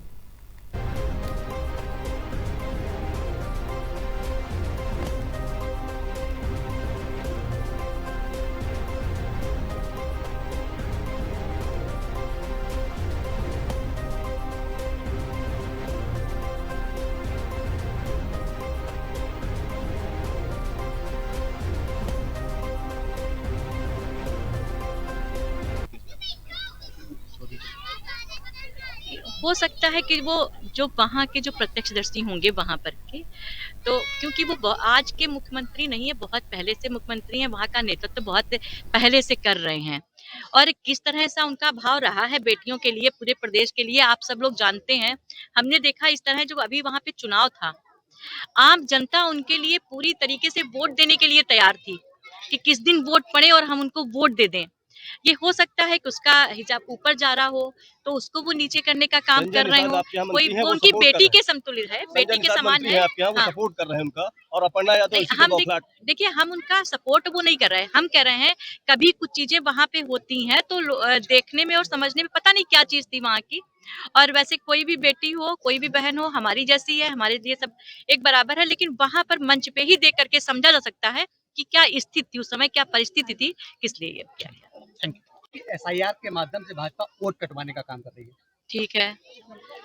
हो सकता है कि वो जो वहाँ के जो प्रत्यक्षदर्शी होंगे वहाँ पर के, तो क्योंकि वो आज के मुख्यमंत्री नहीं है, बहुत पहले से मुख्यमंत्री हैं, वहाँ का नेतृत्व बहुत पहले से कर रहे हैं और किस तरह से उनका भाव रहा है बेटियों के लिए, पूरे प्रदेश के लिए आप सब लोग जानते हैं। हमने देखा इस तरह जो अभी वहाँ पे चुनाव था, आम जनता उनके लिए पूरी तरीके से वोट देने के लिए तैयार थी कि किस दिन वोट पड़े और हम उनको वोट दे दें। ये हो सकता है कि उसका हिजाब ऊपर जा रहा हो तो उसको वो नीचे करने का काम कर रहे हो, कोई वो उनकी बेटी के समतुल्य है, बेटी के समान है, सपोर्ट कर रहे हैं उनका, और अपर्णा यादव हम देखिए हम उनका सपोर्ट वो नहीं कर रहे हैं, हम कह रहे हैं कभी कुछ चीजें वहां पे होती हैं तो देखने में और समझने में पता नहीं क्या चीज थी वहां की। और वैसे कोई भी बेटी हो, कोई भी बहन हो, हमारी जैसी है, हमारे लिए सब एक बराबर है, लेकिन वहां पर मंच पे ही देख करके समझा जा सकता है कि क्या स्थिति थी उस समय, क्या परिस्थिति थी, किस लिए ये किया गया। SIR के माध्यम से भाजपा वोट कटवाने का काम कर रही है। ठीक है,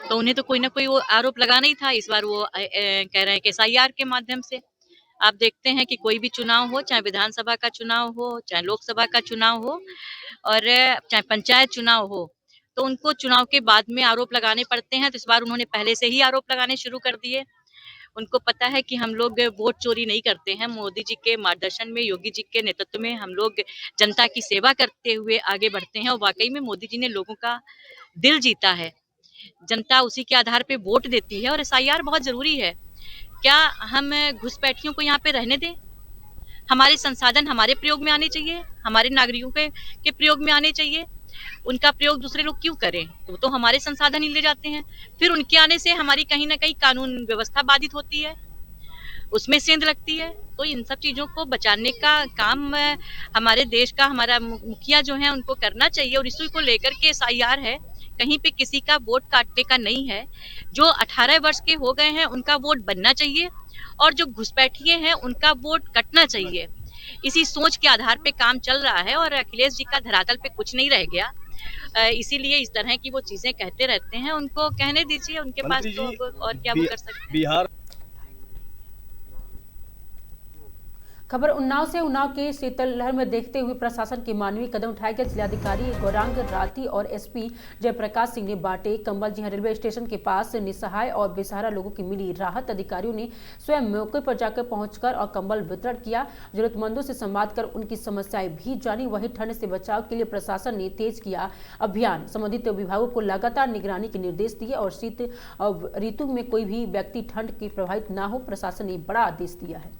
तो उन्हें तो कोई ना कोई वो आरोप लगाना ही था, इस बार वो कह रहे हैं कि SIR के माध्यम से। आप देखते हैं कि कोई भी चुनाव हो, चाहे विधानसभा का चुनाव हो, चाहे लोकसभा का चुनाव हो और चाहे पंचायत चुनाव हो, तो उनको चुनाव के बाद में आरोप लगाने पड़ते हैं। तो इस बार उन्होंने पहले से ही आरोप लगाने शुरू कर दिए। उनको पता है कि हम लोग वोट चोरी नहीं करते हैं, मोदी जी के मार्गदर्शन में, योगी जी के नेतृत्व में हम लोग जनता की सेवा करते हुए आगे बढ़ते हैं और वाकई में मोदी जी ने लोगों का दिल जीता है, जनता उसी के आधार पे वोट देती है और SIR बहुत जरूरी है। क्या हम घुसपैठियों को यहाँ पे रहने दें? हमारे संसाधन हमारे प्रयोग में आने चाहिए, हमारे नागरिकों के प्रयोग में आने चाहिए, उनका प्रयोग दूसरे लोग क्यों करें? तो हमारे संसाधन ही ले जाते हैं, फिर उनके आने से हमारी कहीं ना कहीं कानून व्यवस्था बाधित होती है, उसमें सेंध लगती है। तो इन सब चीजों को बचाने का काम हमारे देश का, हमारा मुखिया जो है उनको करना चाहिए और इसी को लेकर के SIR है, कहीं पे किसी का वोट काटने का नहीं है। जो 18 वर्ष के हो गए हैं उनका वोट बनना चाहिए और जो घुसपैठिए हैं उनका वोट कटना चाहिए। इसी सोच के आधार पे काम चल रहा है और अखिलेश जी का धरातल पे कुछ नहीं रह गया, इसीलिए इस तरह की वो चीजें कहते रहते हैं। उनको कहने दीजिए, उनके पास तो और क्या वो कर सकते हैं। बिहार खबर उन्नाव से। उन्नाव के शीतलहर में देखते हुए प्रशासन के मानवीय कदम उठाए गए। जिलाधिकारी गौरांग राठी और SP जयप्रकाश सिंह ने बांटे कंबल। जी हां, रेलवे स्टेशन के पास निसहाय और बेसहारा लोगों की मिली राहत। अधिकारियों ने स्वयं मौके पर जाकर पहुंचकर और कंबल वितरण किया, जरूरतमंदों से संवाद कर उनकी समस्याएं भी जानी। वहीं ठंड से बचाव के लिए प्रशासन ने तेज किया अभियान, संबंधित विभागों को लगातार निगरानी के निर्देश दिए और शीत ऋतु में कोई भी व्यक्ति ठंड के प्रभावित न हो, प्रशासन ने बड़ा आदेश दिया है।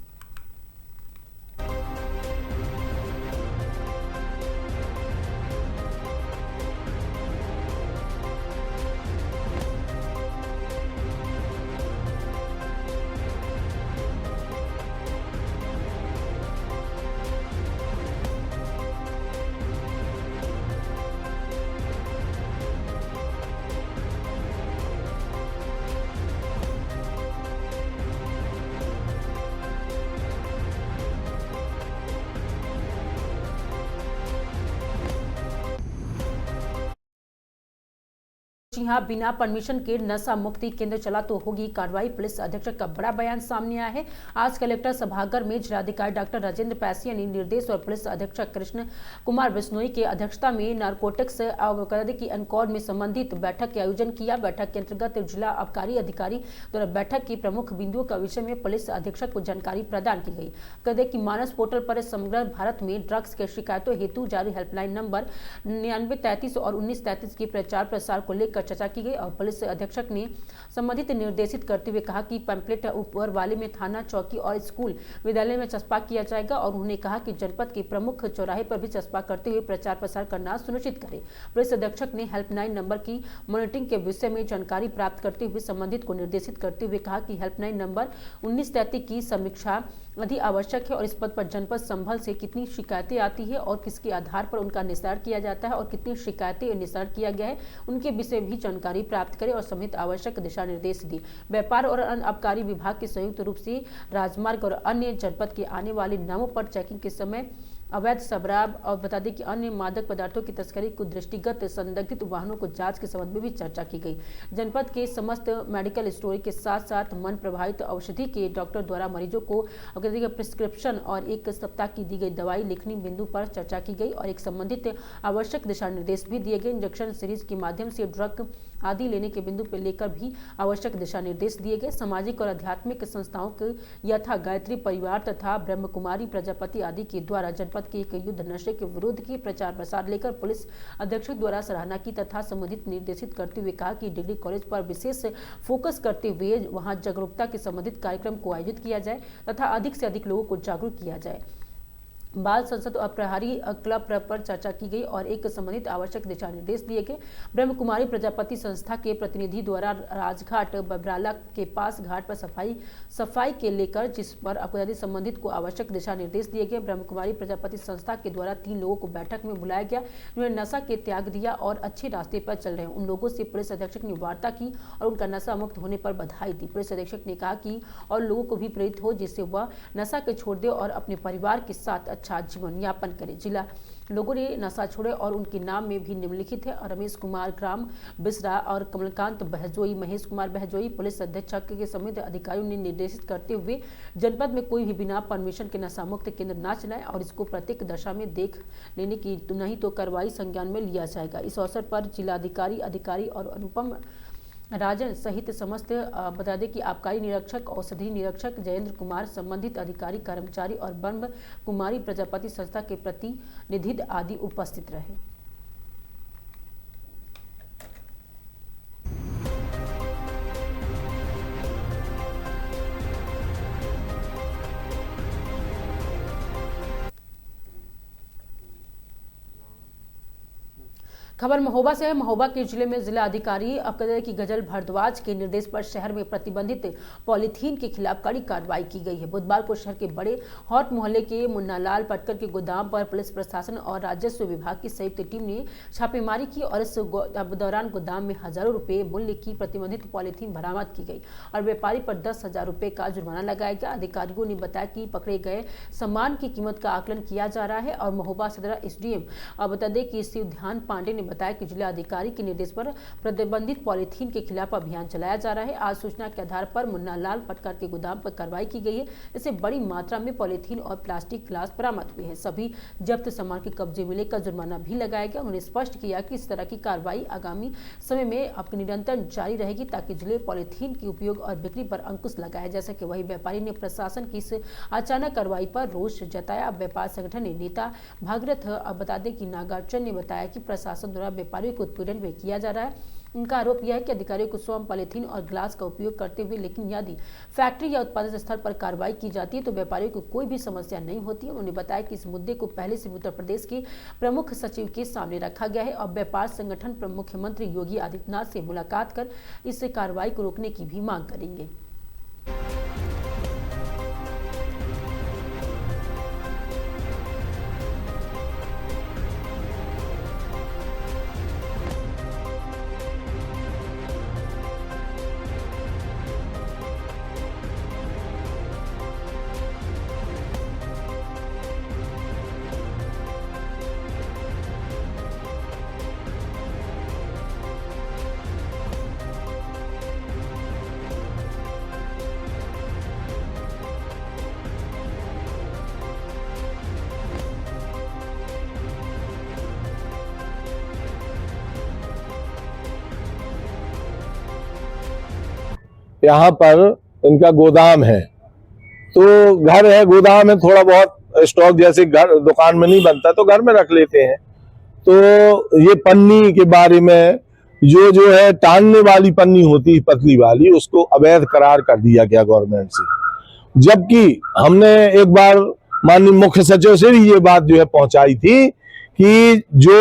यहाँ बिना परमिशन के नशा मुक्ति केंद्र चला तो होगी कार्रवाई। पुलिस अधीक्षक का बड़ा बयान सामने आया है। आज कलेक्टर सभागार में जिलाधिकारी डॉक्टर राजेंद्र पैसिया ने निर्देश और पुलिस अधीक्षक कृष्ण कुमार बिश्नोई के अध्यक्षता में नारकोटिक्स अवैध की एनकोड में संबंधित बैठक के आयोजन किया। बैठक के अंतर्गत जिला आबकारी अधिकारी द्वारा बैठक की प्रमुख बिंदुओं का विषय में पुलिस अधीक्षक को जानकारी प्रदान की गई। कदे की मानस पोर्टल पर समग्र भारत में ड्रग्स के शिकायतों हेतु जारी हेल्पलाइन नंबर 9933 और 1933 के प्रचार प्रसार को लेकर चर्चा की गई और पुलिस अधीक्षक ने संबंधित निर्देशित करते हुए कहा कि पैम्पलेट ऊपर वाले में थाना, चौकी और स्कूल विद्यालय में चस्पा किया जाएगा और उन्होंने कहा कि जनपद के प्रमुख चौराहे पर भी चस्पा करते हुए प्रचार प्रसार करना सुनिश्चित करें। पुलिस अधीक्षक ने हेल्पलाइन नंबर की मॉनिटरिंग के विषय में जानकारी प्राप्त करते हुए संबंधित को निर्देशित करते हुए कहा कि हेल्पलाइन नंबर 1933 की समीक्षा अधिक आवश्यक है और इस पद पर जनपद संभल से कितनी शिकायतें आती है और किसके आधार पर उनका निस्तारण किया जाता है और कितनी शिकायतें निस्तारण किया गया है, उनके विषय भी जानकारी प्राप्त करें और समेत आवश्यक दिशा निर्देश दिए। व्यापार और अन्य आबकारी विभाग के संयुक्त रूप से राजमार्ग और अन्य जनपद के आने वाले नामों पर चेकिंग के समय अवैध शराब और बता दें कि अन्य मादक पदार्थों की तस्करी को दृष्टिगत संदिग्ध वाहनों को जांच के संबंध में भी चर्चा की गई। जनपद के समस्त मेडिकल स्टोर के साथ साथ मन प्रभावित औषधि के डॉक्टर द्वारा मरीजों को प्रिस्क्रिप्शन और 1 सप्ताह की दी गई दवाई लिखने बिंदु पर चर्चा की गई और एक संबंधित आवश्यक दिशा निर्देश भी दिए गए। इंजेक्शन सीरीज के माध्यम से ड्रग आदि लेने के बिंदु पर लेकर भी आवश्यक दिशा निर्देश दिए गए। सामाजिक और आध्यात्मिक संस्थाओं के यथा गायत्री परिवार तथा ब्रह्म कुमारी प्रजापति आदि के द्वारा जनपद के एक युद्ध नशे के विरुद्ध की प्रचार प्रसार लेकर पुलिस अधीक्षक द्वारा सराहना की तथा संबंधित निर्देशित करते हुए कहा कि डिग्री कॉलेज पर विशेष फोकस करते हुए वहां जागरूकता के संबंधित कार्यक्रम को आयोजित किया जाए तथा अधिक से अधिक लोगों को जागरूक किया जाए। बाल संसद और प्रहरी क्लब पर चर्चा की गई और एक संबंधित आवश्यक दिशा निर्देश दिए गए। ब्रह्म कुमारी प्रजापति संस्था के प्रतिनिधि द्वारा राजघाट बबराला के पास घाट पर सफाई के लेकर जिस पर अपराधी संबंधित को आवश्यक दिशा निर्देश दिए गए। ब्रह्म कुमारी प्रजापति संस्था के द्वारा 3 लोगों को बैठक में बुलाया गया, उन्होंने नशा के त्याग दिया और अच्छे रास्ते पर चल रहे हैं। उन लोगों से पुलिस अधीक्षक ने वार्ता की और उनका नशा मुक्त होने पर बधाई दी। पुलिस अधीक्षक ने कहा कि और लोगों को भी प्रेरित हो जिससे वह नशा के छोड़ दे और अपने परिवार के साथ अच्छा जीवन यापन करे। जिला लोगों ने नशा छोड़े और उनके नाम में भी निम्नलिखित है रमेश कुमार ग्राम बिसरा और कमलकांत बहजोई, महेश कुमार बहजोई। पुलिस अधीक्षक के समेत अधिकारियों ने निर्देशित करते हुए जनपद में कोई भी बिना परमिशन के नशा मुक्त केंद्र न चलाए और इसको प्रत्येक दशा में देख लेने की नहीं तो कार्रवाई संज्ञान में लिया जाएगा। इस अवसर पर जिलाधिकारी अधिकारी और अनुपम राजन सहित समस्त बता दें कि आबकारी निरीक्षक, औषधि निरीक्षक जयेंद्र कुमार, संबंधित अधिकारी, कर्मचारी और ब्रह्म कुमारी प्रजापति संस्था के प्रतिनिधि आदि उपस्थित रहे। खबर महोबा से है। महोबा के जिले में जिला अधिकारी अब्दुल की गजल भारद्वाज के निर्देश पर शहर में प्रतिबंधित पॉलीथीन के खिलाफ कड़ी कार्रवाई की गई है। बुधवार को शहर के बड़े हॉट मोहल्ले के मुन्नालाल पटकर के गोदाम पर पुलिस प्रशासन और राजस्व विभाग की संयुक्त टीम ने छापेमारी की और इस दौरान गोदाम में हजारों रुपए मूल्य की प्रतिबंधित पॉलीथीन बरामद की गई और व्यापारी पर 10,000 रुपए का जुर्माना लगाया गया। अधिकारियों ने बताया कि पकड़े गए सामान की कीमत का आकलन किया जा रहा है और महोबा सदर SDM बता दें कि शिव ध्यान पांडे ने बताया कि जिला अधिकारी के निर्देश पर प्रतिबंधित पॉलीथीन के खिलाफ अभियान चलाया जा रहा है। आज सूचना के आधार पर मुन्नालाल पटकर के गोदाम पर कार्रवाई की गई है। इससे बड़ी मात्रा में पॉलीथीन और प्लास्टिक ग्लास बरामद हुए हैं। सभी जब्त सामान के कब्जे में लेकर जुर्माना भी लगाया गया। उन्होंने स्पष्ट किया कि इस तरह की कार्रवाई आगामी समय में अब निरंतर जारी रहेगी ताकि जिले पॉलीथीन के उपयोग और बिक्री पर अंकुश लगाया जा सके। वही व्यापारी ने प्रशासन की इस अचानक कार्रवाई पर रोष जताया। व्यापार संगठन के नेता भागीरथ बता दें कि नागार्जुन ने बताया कि प्रशासन द्वारा व्यापारियों को उत्पीड़न में किया जा रहा है। उनका आरोप यह है कि अधिकारियों को स्वयं पॉलीथीन और ग्लास का उपयोग करते हुए लेकिन यदि फैक्ट्री या उत्पादन स्थल पर कार्रवाई की जाती है तो व्यापारियों को कोई भी समस्या नहीं होती है। उन्होंने बताया कि इस मुद्दे को पहले से उत्तर प्रदेश के प्रमुख सचिव के सामने रखा गया है और व्यापार संगठन पर मुख्यमंत्री योगी आदित्यनाथ से मुलाकात कर इस कार्रवाई को रोकने की भी मांग करेंगे। यहाँ पर इनका गोदाम है, तो घर है, गोदाम है, थोड़ा बहुत स्टॉक जैसे घर दुकान में नहीं बनता तो घर में रख लेते हैं। तो ये पन्नी के बारे में जो है टांगने वाली पन्नी होती है पतली वाली, उसको अवैध करार कर दिया गया गवर्नमेंट से। जबकि हमने एक बार माननीय मुख्य सचिव से भी ये बात जो है पहुंचाई थी कि जो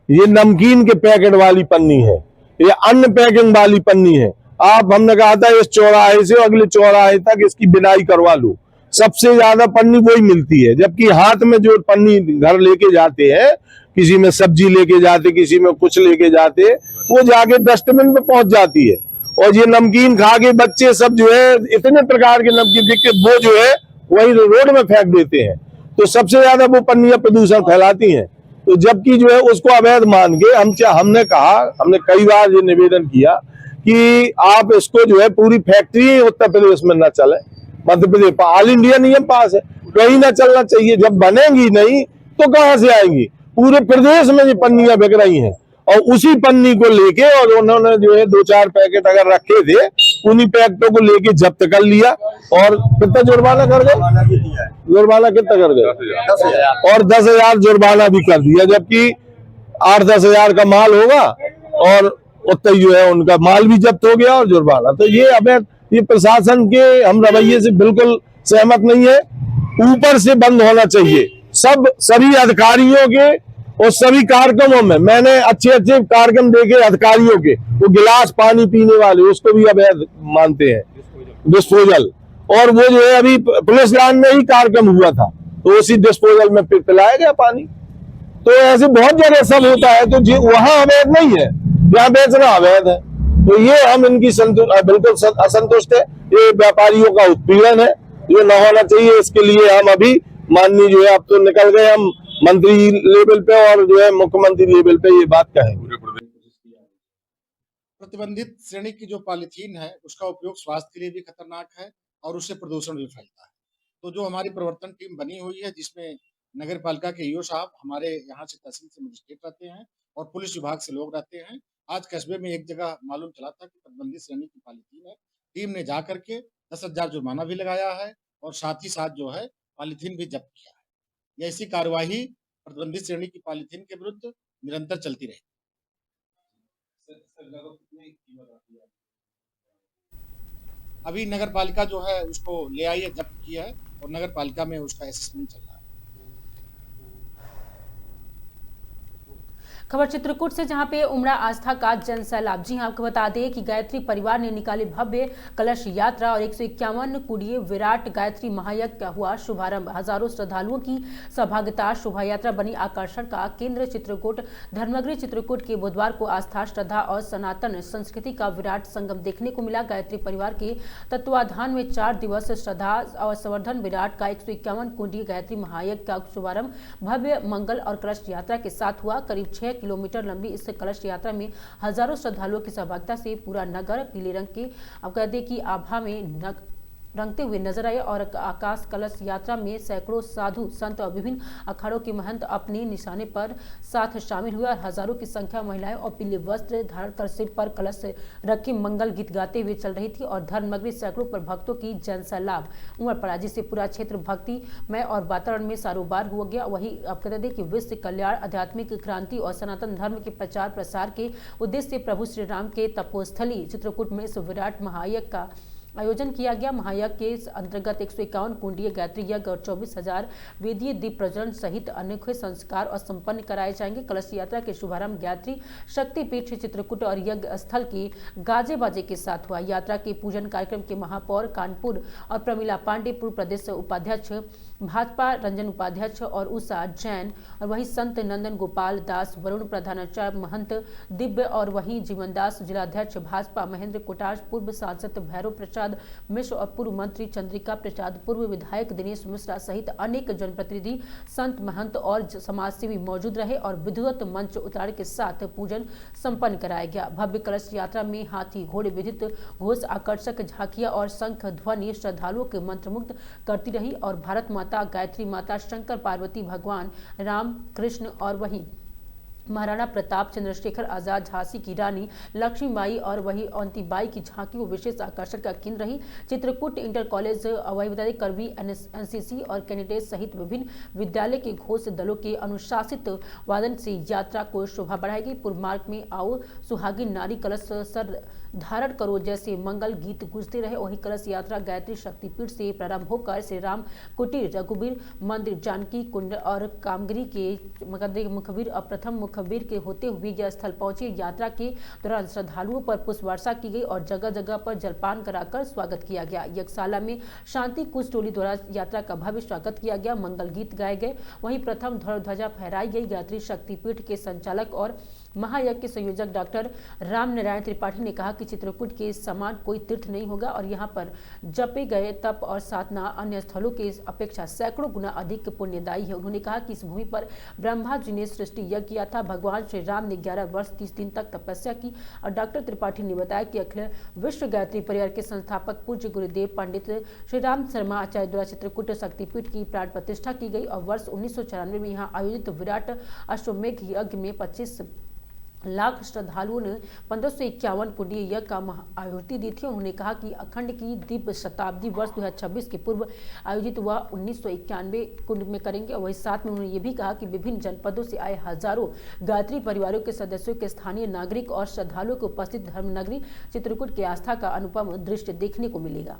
ये नमकीन के पैकेट वाली पन्नी है, ये अन्य पैकिंग वाली पन्नी है, आप हमने कहा था इस चौराहे से अगले चौराहे तक इसकी बिनाई करवा लो। सबसे ज्यादा पन्नी वही मिलती है, जबकि हाथ में जो पन्नी घर लेके जाते हैं, किसी में सब्जी लेके जाते, किसी में कुछ लेके जाते, वो जाके डस्टबिन पे पहुंच जाती है। और ये नमकीन खा के बच्चे सब जो है इतने प्रकार के नमकीन देख के वो जो है वही रोड में फेंक देते हैं। तो सबसे ज्यादा वो पन्नियां प्रदूषण फैलाती हैं। तो जबकि जो है उसको अवैध मान के हमने कई बार ये निवेदन किया कि आप इसको जो है पूरी फैक्ट्री उत्तर प्रदेश में न चले, मध्य प्रदेश ऑल इंडिया नियम पास है, कहीं ना चलना चाहिए। जब बनेंगी नहीं तो कहां से आएंगी? पूरे प्रदेश में ये पन्नियां बिक रही हैं और उसी पन्नी को लेके और उन्होंने जो है 2-4 पैकेट अगर रखे थे, उन्हीं पैकेटों को लेके जब्त कर लिया और कितना जुर्माना कर गए? जुर्माना कितना कर गए? और 10,000 जुर्माना भी कर दिया, जबकि 8-10 हजार का माल होगा और उतना जो है उनका माल भी जब्त हो गया और जुर्माना। तो ये अवैध, ये प्रशासन के हम रवैये से बिल्कुल सहमत नहीं है। ऊपर से बंद होना चाहिए सभी अधिकारियों के और सभी कार्यक्रमों में। मैंने अच्छे कार्यक्रम देखे अधिकारियों के, वो गिलास पानी पीने वाले उसको भी अवैध मानते हैं, डिस्पोजल। और वो जो है अभी पुलिस लाइन में ही कार्यक्रम हुआ था तो उसी डिस्पोजल में पिलाया गया पानी। तो ऐसे बहुत जगह सब होता है, तो वहां अवैध नहीं है, यहाँ बेचना अवैध है। तो ये हम इनकी बिल्कुल असंतुष्ट है, ये व्यापारियों का उत्पीड़न है, ये न होना चाहिए। इसके लिए हम अभी माननीय जो है अब तो निकल गए, हम मंत्री लेवल पे और जो है मुख्यमंत्री लेवल पे ये बात कहेंगे। प्रतिबंधित श्रेणी की जो पॉलीथीन है उसका उपयोग स्वास्थ्य के लिए भी खतरनाक है और उससे प्रदूषण भी फैलता है। तो जो हमारी प्रवर्तन टीम बनी हुई है, जिसमें नगर पालिका के ईओ साहब, हमारे यहाँ से तहसील से मजिस्ट्रेट रहते हैं और पुलिस विभाग से लोग रहते हैं। आज कस्बे में एक जगह मालूम चला था कि प्रतिबंधित श्रेणी की पॉलीथीन है। टीम ने जा करके 10,000 जुर्माना भी लगाया है और साथ ही साथ जो है पॉलीथीन भी जब्त किया है। ऐसी कार्यवाही प्रतिबंधित श्रेणी की पॉलीथीन के विरुद्ध निरंतर चलती रहेगी। अभी नगर पालिका जो है उसको ले आई है, जब्त किया है और नगर पालिका में उसका असेसमेंट चल रहा है। खबर चित्रकूट से, जहां पे उमड़ा आस्था का जन सैलाब। जी हां, आपको बता दें कि गायत्री परिवार ने निकाली भव्य कलश यात्रा और 151 कुड़िए विराट गायत्री महायज्ञ का हुआ शुभारंभ। हजारों श्रद्धालुओं की सहभागिता शोभा यात्रा बनी आकर्षण का केंद्र। चित्रकूट धर्मनगरी चित्रकूट के बुधवार को आस्था, श्रद्धा और सनातन संस्कृति का विराट संगम देखने को मिला। गायत्री परिवार के तत्वाधान में 4 दिवस श्रद्धा और संवर्धन विराट का 151 कुंडीय गायत्री महायज्ञ का शुभारंभ भव्य मंगल और कलश यात्रा के साथ हुआ। करीब 6 किलोमीटर लंबी इस कलश यात्रा में हजारों श्रद्धालुओं की सहभागिता से पूरा नगर पीले रंग के अब कह दें कि आभा में रंगते हुए नजर आए और आकाश कलश यात्रा में सैकड़ों साधु संत और विभिन्न अखाड़ों के महंत अपने निशाने पर साथ शामिल हुए और हजारों की संख्या महिलाएं और पीले वस्त्र धारण कर सिर पर कलश रखे मंगल गीत गाते हुए चल रही थी और धर्मनगरी सैकड़ों पर भक्तों की जन सैलाब उमड़ पड़ा, जिससे पूरा क्षेत्र भक्तिमय और वातावरण में सारोबार हो गया। वही अब कहते हैं कि विश्व कल्याण, आध्यात्मिक क्रांति और सनातन धर्म के प्रचार प्रसार के उद्देश्य से प्रभु श्री राम के तपोस्थली चित्रकूट में इस विराट महायज्ञ का आयोजन किया गया। महायज्ञ के अंतर्गत 151 कुंडीय गायत्री यज्ञ और 24,000 वेदीय दीप प्रज्वलन सहित अनेकों संस्कार और संपन्न कराए जाएंगे। कलश यात्रा के शुभारंभ गायत्री शक्तिपीठ चित्रकूट और यज्ञ स्थल की गाजे बाजे के साथ हुआ। यात्रा के पूजन कार्यक्रम के महापौर कानपुर और प्रमिला पांडे, पूर्व प्रदेश उपाध्यक्ष भाजपा रंजन उपाध्यक्ष और उषा जैन और वही संत नंदन गोपाल दास, वरुण प्रधानाचार्य महंत दिव्य और वही जीवनदास, जिलाध्यक्ष भाजपा महेंद्र कोटाज, पूर्व सांसद भैरव प्रसाद मिश्र और पूर्व मंत्री चंद्रिका प्रसाद, पूर्व विधायक दिनेश मिश्रा सहित अनेक जनप्रतिनिधि, संत महंत और समाजसेवी मौजूद रहे और विधिवत मंच उतार के साथ पूजन संपन्न कराया गया। भव्य कलश यात्रा में हाथी घोड़े, विद्युत घोष, आकर्षक झांकियां और शंख ध्वनि श्रद्धालुओं के मंत्रमुग्ध करती रही और भारत माता, गायत्री माता, शंकर पार्वती, भगवान राम कृष्ण और वही महाराणा प्रताप, चंद्रशेखर आजाद, झांसी की रानी लक्ष्मीबाई और वही औंतीबाई की झांकी वो विशेष आकर्षण का केंद्र रही। चित्रकूट इंटर कॉलेज वही बता करवी, एनसीसी और कैडेट सहित विभिन्न विद्यालय के घोष दलों के अनुशासित वादन से यात्रा को शोभा बढ़ाएगी। पूर्व मार्ग में आओ सुहागिन नारी कलश सर धारण करो जैसे मंगल गीत गूंजते रहे। वही कलश यात्रा गायत्री शक्तिपीठ से प्रारंभ होकर श्री राम कुटीर, रघुवीर मंदिर, जानकी कुंड और कामगिरी के मुखबिर और प्रथम मुखबिर के होते हुए यह स्थल पहुंचे। यात्रा के दौरान श्रद्धालुओं पर पुष्प वर्षा की गई और जगह जगह पर जलपान कराकर स्वागत किया गया। यज्ञशाला में शांति कुछ टोली द्वारा यात्रा का भव्य स्वागत किया गया, मंगल गीत गाए गए। वहीं प्रथम ध्वजा फहराई गई। गायत्री शक्तिपीठ के संचालक और महायज्ञ के संयोजक डॉक्टर राम नारायण त्रिपाठी ने कहा कि चित्रकूट के समान कोई तीर्थ नहीं होगा और यहाँ पर जपे गए तप और साधना अन्य स्थलों के अपेक्षा सैकड़ों गुना अधिक पुण्यदायी है। उन्होंने कहा कि इस भूमि पर ब्रह्मा जी ने सृष्टि यज्ञ किया था। भगवान श्री राम ने 11 वर्ष 30 दिन तक तपस्या की। और डॉक्टर त्रिपाठी ने बताया कि अखिल विश्व गायत्री परिवार के संस्थापक पूज्य गुरुदेव पंडित श्री राम शर्मा आचार्य द्वारा चित्रकूट शक्तिपीठ की प्राण प्रतिष्ठा की गई और वर्ष 1994 में यहाँ आयोजित विराट अश्वमेघ यज्ञ में 25 लाख श्रद्धालुओं ने 1551 कुंडीय यज्ञ का आहुति दी थी। उन्होंने कहा कि अखंड की दिव्य शताब्दी वर्ष 2026 के पूर्व आयोजित हुआ 1991 कुंड में करेंगे। और वही साथ में उन्होंने ये भी कहा कि विभिन्न जनपदों से आए हजारों गायत्री परिवारों के सदस्यों के स्थानीय नागरिक और श्रद्धालुओं के उपस्थित धर्मनगरी चित्रकूट की आस्था का अनुपम दृश्य देखने को मिलेगा।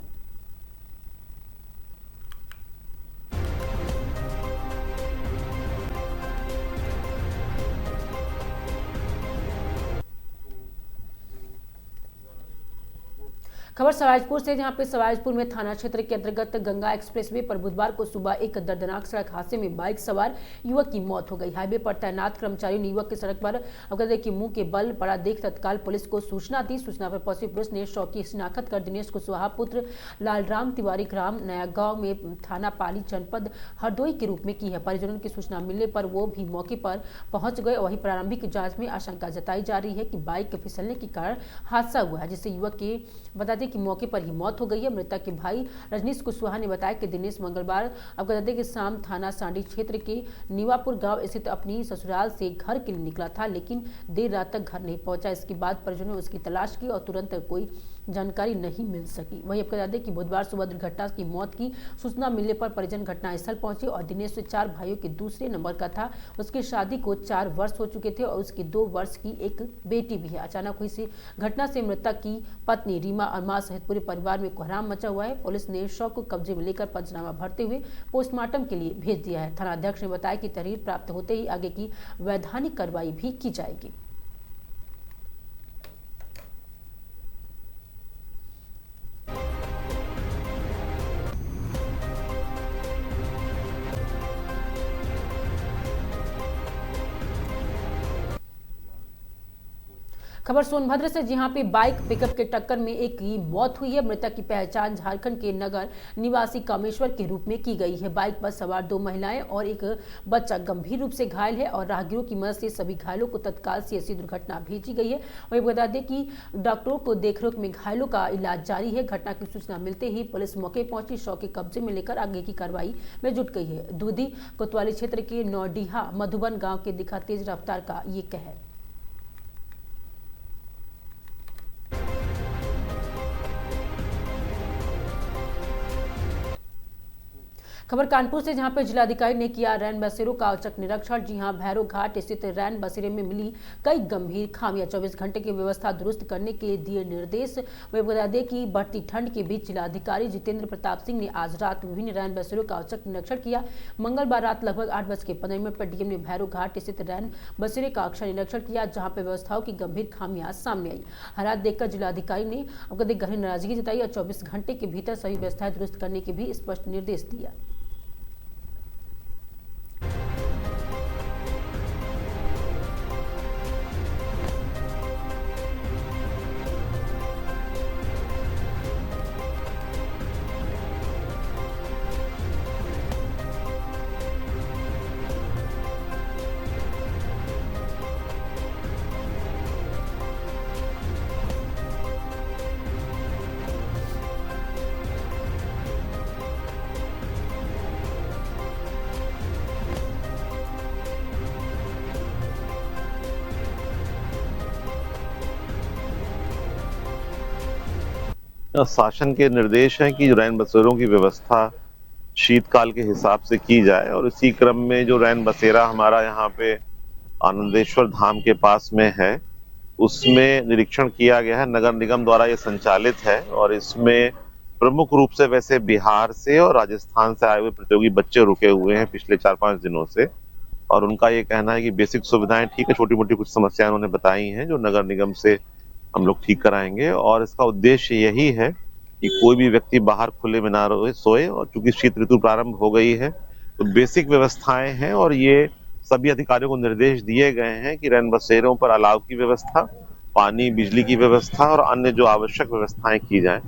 खबर सवाजपुर से, जहां पे सवाजपुर में थाना क्षेत्र के अंतर्गत गंगा एक्सप्रेसवे पर बुधवार को सुबह एक दर्दनाक सड़क हादसे में बाइक सवार युवक की मौत हो गई। हाईवे पर तैनात कर्मचारियों ने युवक की सड़क पर अवगत की मुंह के बल पड़ा देख तत्काल पुलिस को सूचना दी। सूचना पर पहुंची पुलिस ने शव की शिनाख्त कर दिनेश कुशवाहा पुत्र लालराम तिवारी ग्राम नया गांव में थाना पाली जनपद हरदोई के रूप में की है। परिजनों की सूचना मिलने पर वो भी मौके पर पहुंच गए। वहीं प्रारंभिक जांच में आशंका जताई जा रही है कि बाइक फिसलने के कारण हादसा हुआ है, जिससे युवक के बता दें कि मौके पर ही मौत हो गई है। मृतक के भाई रजनीश कुशवाहा ने बताया कि दिनेश मंगलवार अवगत के शाम थाना सांडी क्षेत्र के निवापुर गांव स्थित अपनी ससुराल से घर के लिए निकला था, लेकिन देर रात तक घर नहीं पहुंचा। इसके बाद परिजनों ने उसकी तलाश की और तुरंत कोई जानकारी नहीं मिल सकी। वहीं आपको बता दें कि बुधवार सुबह दुर्घटना की मौत की सूचना मिलने पर परिजन घटनास्थल पहुंचे और दिनेश 4 भाइयों के दूसरे नंबर का था। उसकी शादी को 4 वर्ष हो चुके थे और उसकी 2 वर्ष की एक बेटी भी है। अचानक हुई इस घटना से मृतक की पत्नी रीमा और मां सहित पूरे परिवार में कोहराम मचा हुआ है। पुलिस ने शव को कब्जे में लेकर पंचनामा भरते हुए पोस्टमार्टम के लिए भेज दिया है। थाना अध्यक्ष ने बताया कि तहरीर प्राप्त होते ही आगे की वैधानिक कार्रवाई भी की जाएगी। खबर सोनभद्र से, जहां पे बाइक पिकअप के टक्कर में एक की मौत हुई है। मृतक की पहचान झारखंड के नगर निवासी कामेश्वर के रूप में की गई है। बाइक पर सवार 2 महिलाएं और एक बच्चा गंभीर रूप से घायल है और राहगीरों की मदद से सभी घायलों को तत्काल सीएससी दुर्घटना भेजी गई है। वही बता दें कि डॉक्टरों को देखरेख में घायलों का इलाज जारी है। घटना की सूचना मिलते ही पुलिस मौके पहुंची, शव के कब्जे में लेकर आगे की कार्रवाई में जुट गई है। दूधी कोतवाली क्षेत्र के नौडीहा मधुबन गाँव के दिखा तेज रफ्तार का ये कहर। खबर कानपुर से, जहां पर जिलाधिकारी ने किया रैन बसेरों का औचक निरीक्षण। जी हां, भैरव घाट स्थित रैन बसेरे में मिली कई गंभीर खामियां, 24 घंटे की व्यवस्था दुरुस्त करने के दिए निर्देश। वे बता दें कि बढ़ती ठंड के बीच जिलाधिकारी जितेंद्र प्रताप सिंह ने आज रात विभिन्न रैन बसेरों का औचक निरीक्षण किया। मंगलवार रात लगभग 8:15 पर डीएम ने भैरव घाट स्थित रैन बसेरे का अक्षर निरीक्षण किया, जहाँ पर व्यवस्थाओं की गंभीर खामियां सामने आई। हालात देखकर जिलाधिकारी ने गहरी नाराजगी जताई और 24 घंटे के भीतर सभी व्यवस्थाएं दुरुस्त करने के भी स्पष्ट निर्देश दिया। शासन के निर्देश हैं कि रैन बसेरों की व्यवस्था शीतकाल के हिसाब से की जाए और इसी क्रम में जो रैन बसेरा हमारा यहाँ पे आनंदेश्वर धाम के पास में है उसमें निरीक्षण किया गया है। नगर निगम द्वारा ये संचालित है और इसमें प्रमुख रूप से वैसे बिहार से और राजस्थान से आए हुए प्रतियोगी बच्चे रुके हुए हैं पिछले 4-5 दिनों से और उनका ये कहना है कि बेसिक सुविधाएं ठीक है, छोटी मोटी कुछ समस्याएं उन्होंने बताई हैं जो नगर निगम से हम लोग ठीक कराएंगे। और इसका उद्देश्य यही है कि कोई भी व्यक्ति बाहर खुले में ना सोए और चूंकि शीत ऋतु प्रारंभ हो गई है तो बेसिक व्यवस्थाएं हैं और ये सभी अधिकारियों को निर्देश दिए गए हैं कि रैन बसेरों पर अलाव की व्यवस्था, पानी बिजली की व्यवस्था और अन्य जो आवश्यक व्यवस्थाएं की जाएं।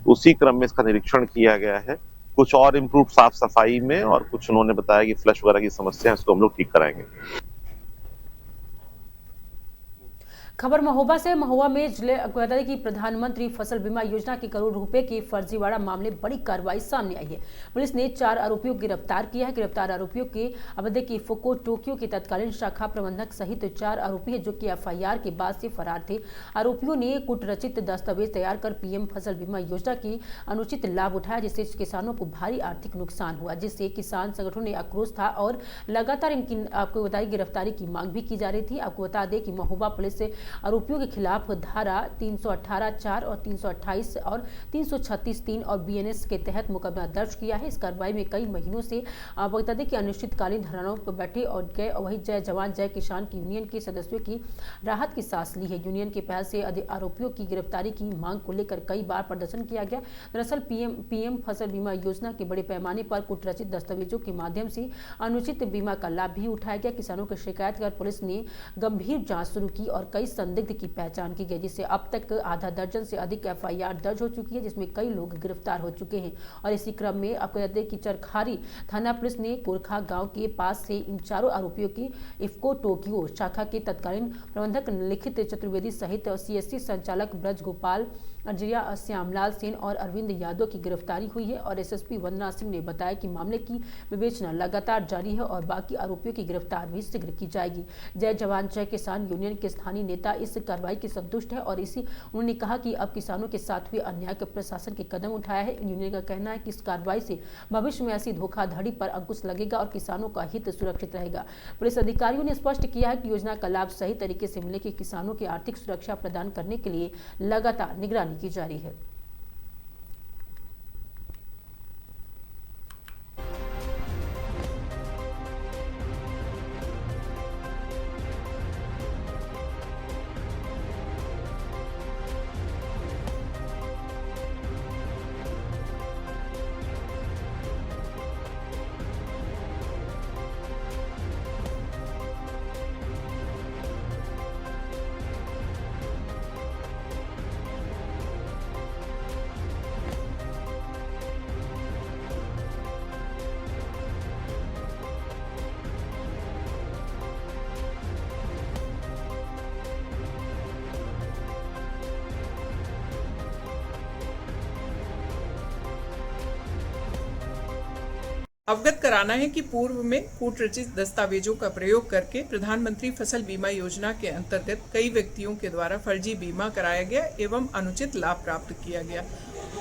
उसी क्रम में इसका निरीक्षण किया गया है। कुछ और इम्प्रूव साफ सफाई में और कुछ उन्होंने बताया कि फ्लश वगैरह की समस्या है, इसको हम लोग ठीक कराएंगे। खबर महोबा से। महोबा में जिले बता दें कि प्रधानमंत्री फसल बीमा योजना के करोड़ रुपए के फर्जीवाड़ा मामले बड़ी कार्रवाई सामने आई है। पुलिस ने 4 आरोपियों को गिरफ्तार किया है। गिरफ्तार आरोपियों के अवध की फुको टोक्यो के तत्कालीन शाखा प्रबंधक सहित 4 आरोपी हैं जो कि एफआईआर के बाद से फरार थे। आरोपियों ने कूटरचित दस्तावेज तैयार कर पीएम फसल बीमा योजना की अनुचित लाभ उठाया, जिससे किसानों को भारी आर्थिक नुकसान हुआ, जिससे किसान संगठनों ने आक्रोश था और लगातार इनकी आपको बताई गिरफ्तारी की मांग भी की जा रही थी। आपको बता दें कि महोबा पुलिस से आरोपियों के खिलाफ धारा 318(4) और 328 और 336(3) और बीएनएस के तहत मुकदमा दर्ज किया है। इस कार्रवाई में कई महीनों से बता दें कि अनिश्चितकालीन धरनों पर बैठे और गए वही जय जवान जय किसान की यूनियन के सदस्यों की राहत की सांस ली है। यूनियन के पहल से आरोपियों की गिरफ्तारी की मांग को लेकर कई बार प्रदर्शन किया गया। दरअसल पीएम फसल बीमा योजना के बड़े पैमाने पर कूटरचित दस्तावेजों के माध्यम से अनुचित बीमा का लाभ भी उठाया गया। किसानों की शिकायत कर पुलिस ने गंभीर जांच शुरू की और कई संदिग्ध की पहचान की गई, जिससे अब तक आधा दर्जन से अधिक एफआईआर दर्ज हो चुकी है, जिसमें कई लोग गिरफ्तार हो चुके हैं। और इसी क्रम में आपको बता दें कि चरखारी थाना पुलिस ने कोरखा गांव के पास से इन 4 आरोपियों की इफ्को टोक्यो शाखा के तत्कालीन प्रबंधक लिखित चतुर्वेदी सहित सीएससी संचालक ब्रज गोपाल अजरिया, श्यामलाल सेन और अरविंद यादव की गिरफ्तारी हुई है। और एसएसपी वंदना सिंह ने बताया कि मामले की विवेचना लगातार जारी है और बाकी आरोपियों की गिरफ्तार भी शीघ्र की जाएगी। जय जवान जय किसान यूनियन के स्थानीय नेता इस कार्रवाई की संतुष्ट है और उन्होंने कहा कि अब किसानों के साथ हुए अन्याय के प्रशासन के कदम उठाया है। यूनियन का कहना है कि इस कार्रवाई से भविष्य में ऐसी धोखाधड़ी पर अंकुश लगेगा और किसानों का हित सुरक्षित रहेगा। पुलिस अधिकारियों ने स्पष्ट किया है कि योजना का लाभ सही तरीके से मिले कि किसानों की आर्थिक सुरक्षा प्रदान करने के लिए लगातार निगरानी की जा रही है। अवगत कराना है कि पूर्व में कूटरचित दस्तावेजों का प्रयोग करके प्रधानमंत्री फसल बीमा योजना के अंतर्गत कई व्यक्तियों के द्वारा फर्जी बीमा कराया गया एवं अनुचित लाभ प्राप्त किया गया।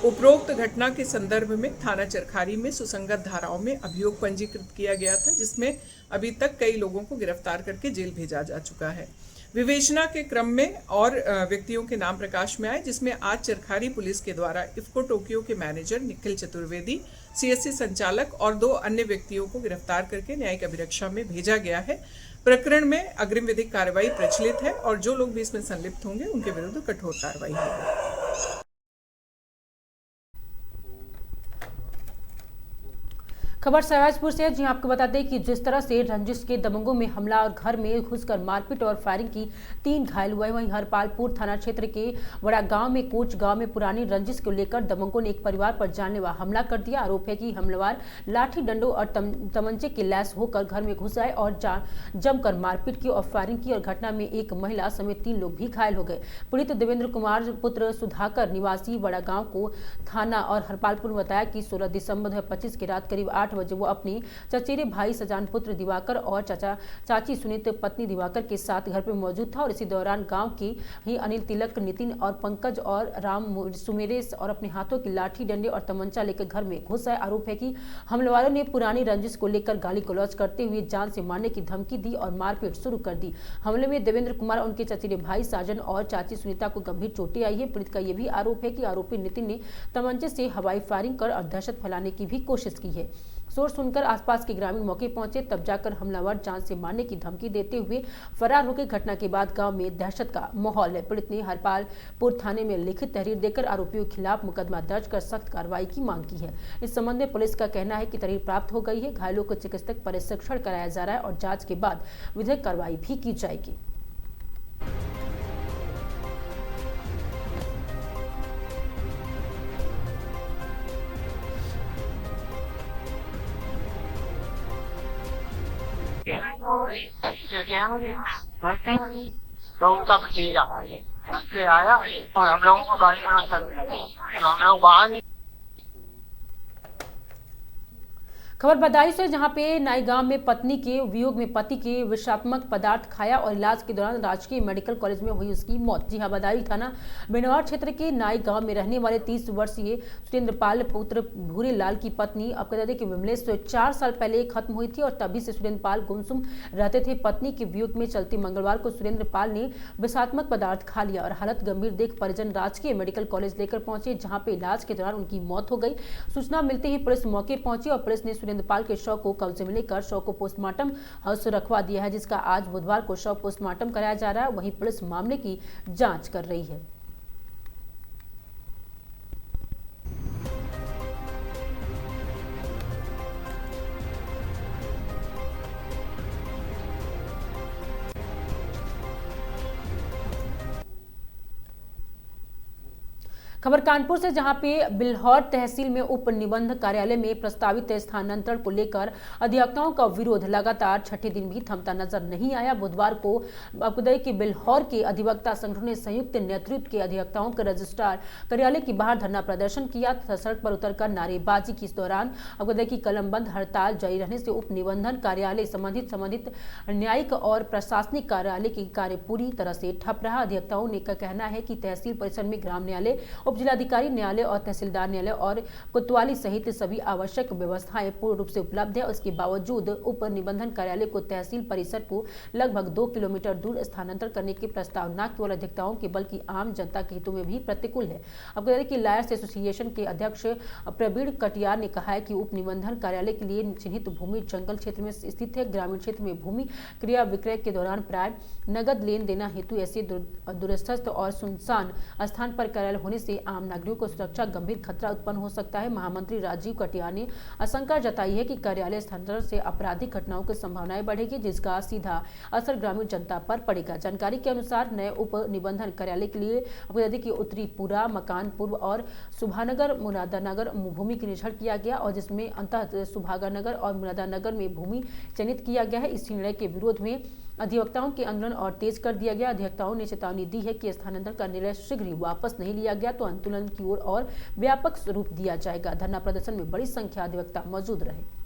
उपरोक्त घटना के संदर्भ में थाना चरखारी में सुसंगत धाराओं में अभियोग पंजीकृत किया गया था, जिसमें अभी तक कई लोगों को गिरफ्तार करके जेल भेजा जा चुका है। विवेचना के क्रम में और व्यक्तियों के नाम प्रकाश में आए, जिसमें आज चरखारी पुलिस के द्वारा इफ्को टोक्यो के मैनेजर निखिल चतुर्वेदी, सीएससी संचालक और 2 अन्य व्यक्तियों को गिरफ्तार करके न्यायिक अभिरक्षा में भेजा गया है। प्रकरण में अग्रिम विधिक कार्रवाई प्रचलित है और जो लोग भी इसमें संलिप्त होंगे उनके विरुद्ध कठोर कार्रवाई होगी। खबर सहराजपुर से है, जी आपको बता दें कि जिस तरह से रंजिश के दबंगों में हमला और घर में घुसकर मारपीट और फायरिंग की 3 घायल हुए। वहीं हरपालपुर थाना क्षेत्र के बड़ा गांव में कोच गांव में पुरानी रंजिश को लेकर दबंगों ने एक परिवार पर जानलेवा हमला कर दिया। आरोप है कि हमलावर लाठी डंडों और तमंचे के लैस होकर घर में घुस आए और जमकर मारपीट की और फायरिंग की और घटना में एक महिला समेत 3 लोग भी घायल हो गए। पीड़ित देवेंद्र कुमार पुत्र सुधाकर निवासी बड़ा गाँव को थाना और हरपालपुर में बताया कि 16 दिसंबर 2025 की रात करीब 8 बजे वो अपने चचेरे भाई सजान पुत्र दिवाकर और चाची सुनीत पत्नी दिवाकर के साथ घर पर मौजूद था और इसी दौरान गांव की ही अनिल तिलक, नितिन और पंकज और राम सुमेरेश और अपने हाथों की लाठी डंडे और तमंचा लेकर घर में घुस आए। आरोप है कि हमलावरों ने पुरानी रंजिश को लेकर गाली गलौज करते हुए जान से मारने की धमकी दी और मारपीट शुरू कर दी। हमले में देवेंद्र कुमार और उनके चचेरे भाई साजन और चाची सुनीता को गंभीर चोटें आई है। पीड़ित का यह भी आरोप है कि आरोपी नितिन ने तमंचे से हवाई फायरिंग कर और दहशत फैलाने की भी कोशिश की है। शोर सुनकर आसपास के ग्रामीण मौके पहुंचे, तब जाकर हमलावर जान से मारने की धमकी देते हुए फरार हो गए। घटना के बाद गांव में दहशत का माहौल है। पीड़ित ने हरपालपुर थाने में लिखित तहरीर देकर आरोपियों के खिलाफ मुकदमा दर्ज कर सख्त कार्रवाई की मांग की है। इस संबंध में पुलिस का कहना है कि तहरीर प्राप्त हो गई है। घायलों को चिकित्सक प्रशिक्षण कराया जा रहा है और जांच के बाद विधिक कार्रवाई भी की जाएगी। आया और हम लोगों को गाड़ी हम लोग बाहर। खबर बदायूं से, जहां पे नाई गांव में पत्नी के वियोग में पति के विषात्मक पदार्थ खाया और इलाज के दौरान राजकीय मेडिकल कॉलेज में हुई उसकी मौत। जी हां, बदायूं थाना बिनौर क्षेत्र के नाई गांव में रहने वाले 30 वर्षीय सुरेंद्रपाल पुत्र भूरेलाल की पत्नी अपकदादी के विमलेश से 4 साल पहले खत्म हुई थी और तभी से सुरेंद्रपाल गुमसुम रहते थे। पत्नी के वियोग में चलते मंगलवार को सुरेंद्रपाल ने विषात्मक पदार्थ खा लिया और हालत गंभीर देख परिजन राजकीय मेडिकल कॉलेज लेकर पहुंचे, जहां पे इलाज के दौरान उनकी मौत हो गई। सूचना मिलते ही पुलिस मौके पहुंची और पुलिस ने सुरेंद्रपाल के शव को कब्जे में लेकर शव को पोस्टमार्टम हाउस रखवा दिया है, जिसका आज बुधवार को शव पोस्टमार्टम कराया जा रहा है। वहीं पुलिस मामले की जांच कर रही है। खबर कानपुर से, जहां पे बिल्हौर तहसील में उप निबंधक कार्यालय में प्रस्तावित स्थानांतरण को लेकर अधिवक्ताओं का विरोध लगातार छठे दिन भी थमता नजर नहीं आया। बुधवार को अपकदाई के बिल्हौर के अधिवक्ता संगठन ने संयुक्त नेतृत्व के अधिवक्ताओं के रजिस्ट्रार कार्यालय के बाहर धरना प्रदर्शन किया तथा सड़क पर उतरकर नारेबाजी की। इस दौरान अपकदाई की कलमबंद हड़ताल जारी रहने से उप निबंधन कार्यालय संबंधित न्यायिक और प्रशासनिक कार्यालय की कार्य पूरी तरह से ठप रहा। अधिवक्ताओं ने का कहना है कि तहसील परिसर में ग्राम न्यायालय, उप जिलाधिकारी न्यायालय और तहसीलदार न्यायालय और कोतवाली सहित सभी आवश्यक व्यवस्थाएं पूर्ण रूप से उपलब्ध है। उसके बावजूद उप निबंधन कार्यालय को तहसील परिसर को लगभग 2 किलोमीटर दूर स्थानांतरण करने के प्रस्ताव न केवल अधिवक्ताओं के बल्कि आम जनता के हितों में भी प्रतिकूल है। अपकदाई की लायर्स एसोसिएशन के अध्यक्ष प्रवीण कटियार ने कहा है कि उप निबंधन कार्यालय के लिए चिन्हित भूमि जंगल क्षेत्र में स्थित है। ग्रामीण क्षेत्र में भूमि क्रय विक्रय के दौरान प्राय नगद लेन देना हेतु ऐसे दूरस्थ और सुनसान स्थान पर कार्यालय होने से आम नागरिकों को सुरक्षा गंभीर खतरा उत्पन्न हो सकता है। महामंत्री राजीव कटियार ने आशंका जताई है कि कार्यालय स्थानांतरण से आपराधिक घटनाओं की संभावनाएं बढ़ेगी, जिसका सीधा असर ग्रामीण जनता पर पड़ेगा। जानकारी के अनुसार नए उप निबंधन कार्यालय के लिए अपकदाई की उत्तरी पूरा, मकानपुर और सुभानगर मुरादानगर भूमि की निरीक्षण किया गया और जिसमें अंततः सुभानगर और मुरादानगर में भूमि चयनित किया गया है। इस निर्णय के विरोध में अधिवक्ताओं के आंदोलन और तेज कर दिया गया। अधिवक्ताओं ने चेतावनी दी है कि स्थानांतरण का निर्णय शीघ्र ही वापस नहीं लिया गया तो आंदोलन की ओर और व्यापक स्वरूप दिया जाएगा। धरना प्रदर्शन में बड़ी संख्या अधिवक्ता मौजूद रहे।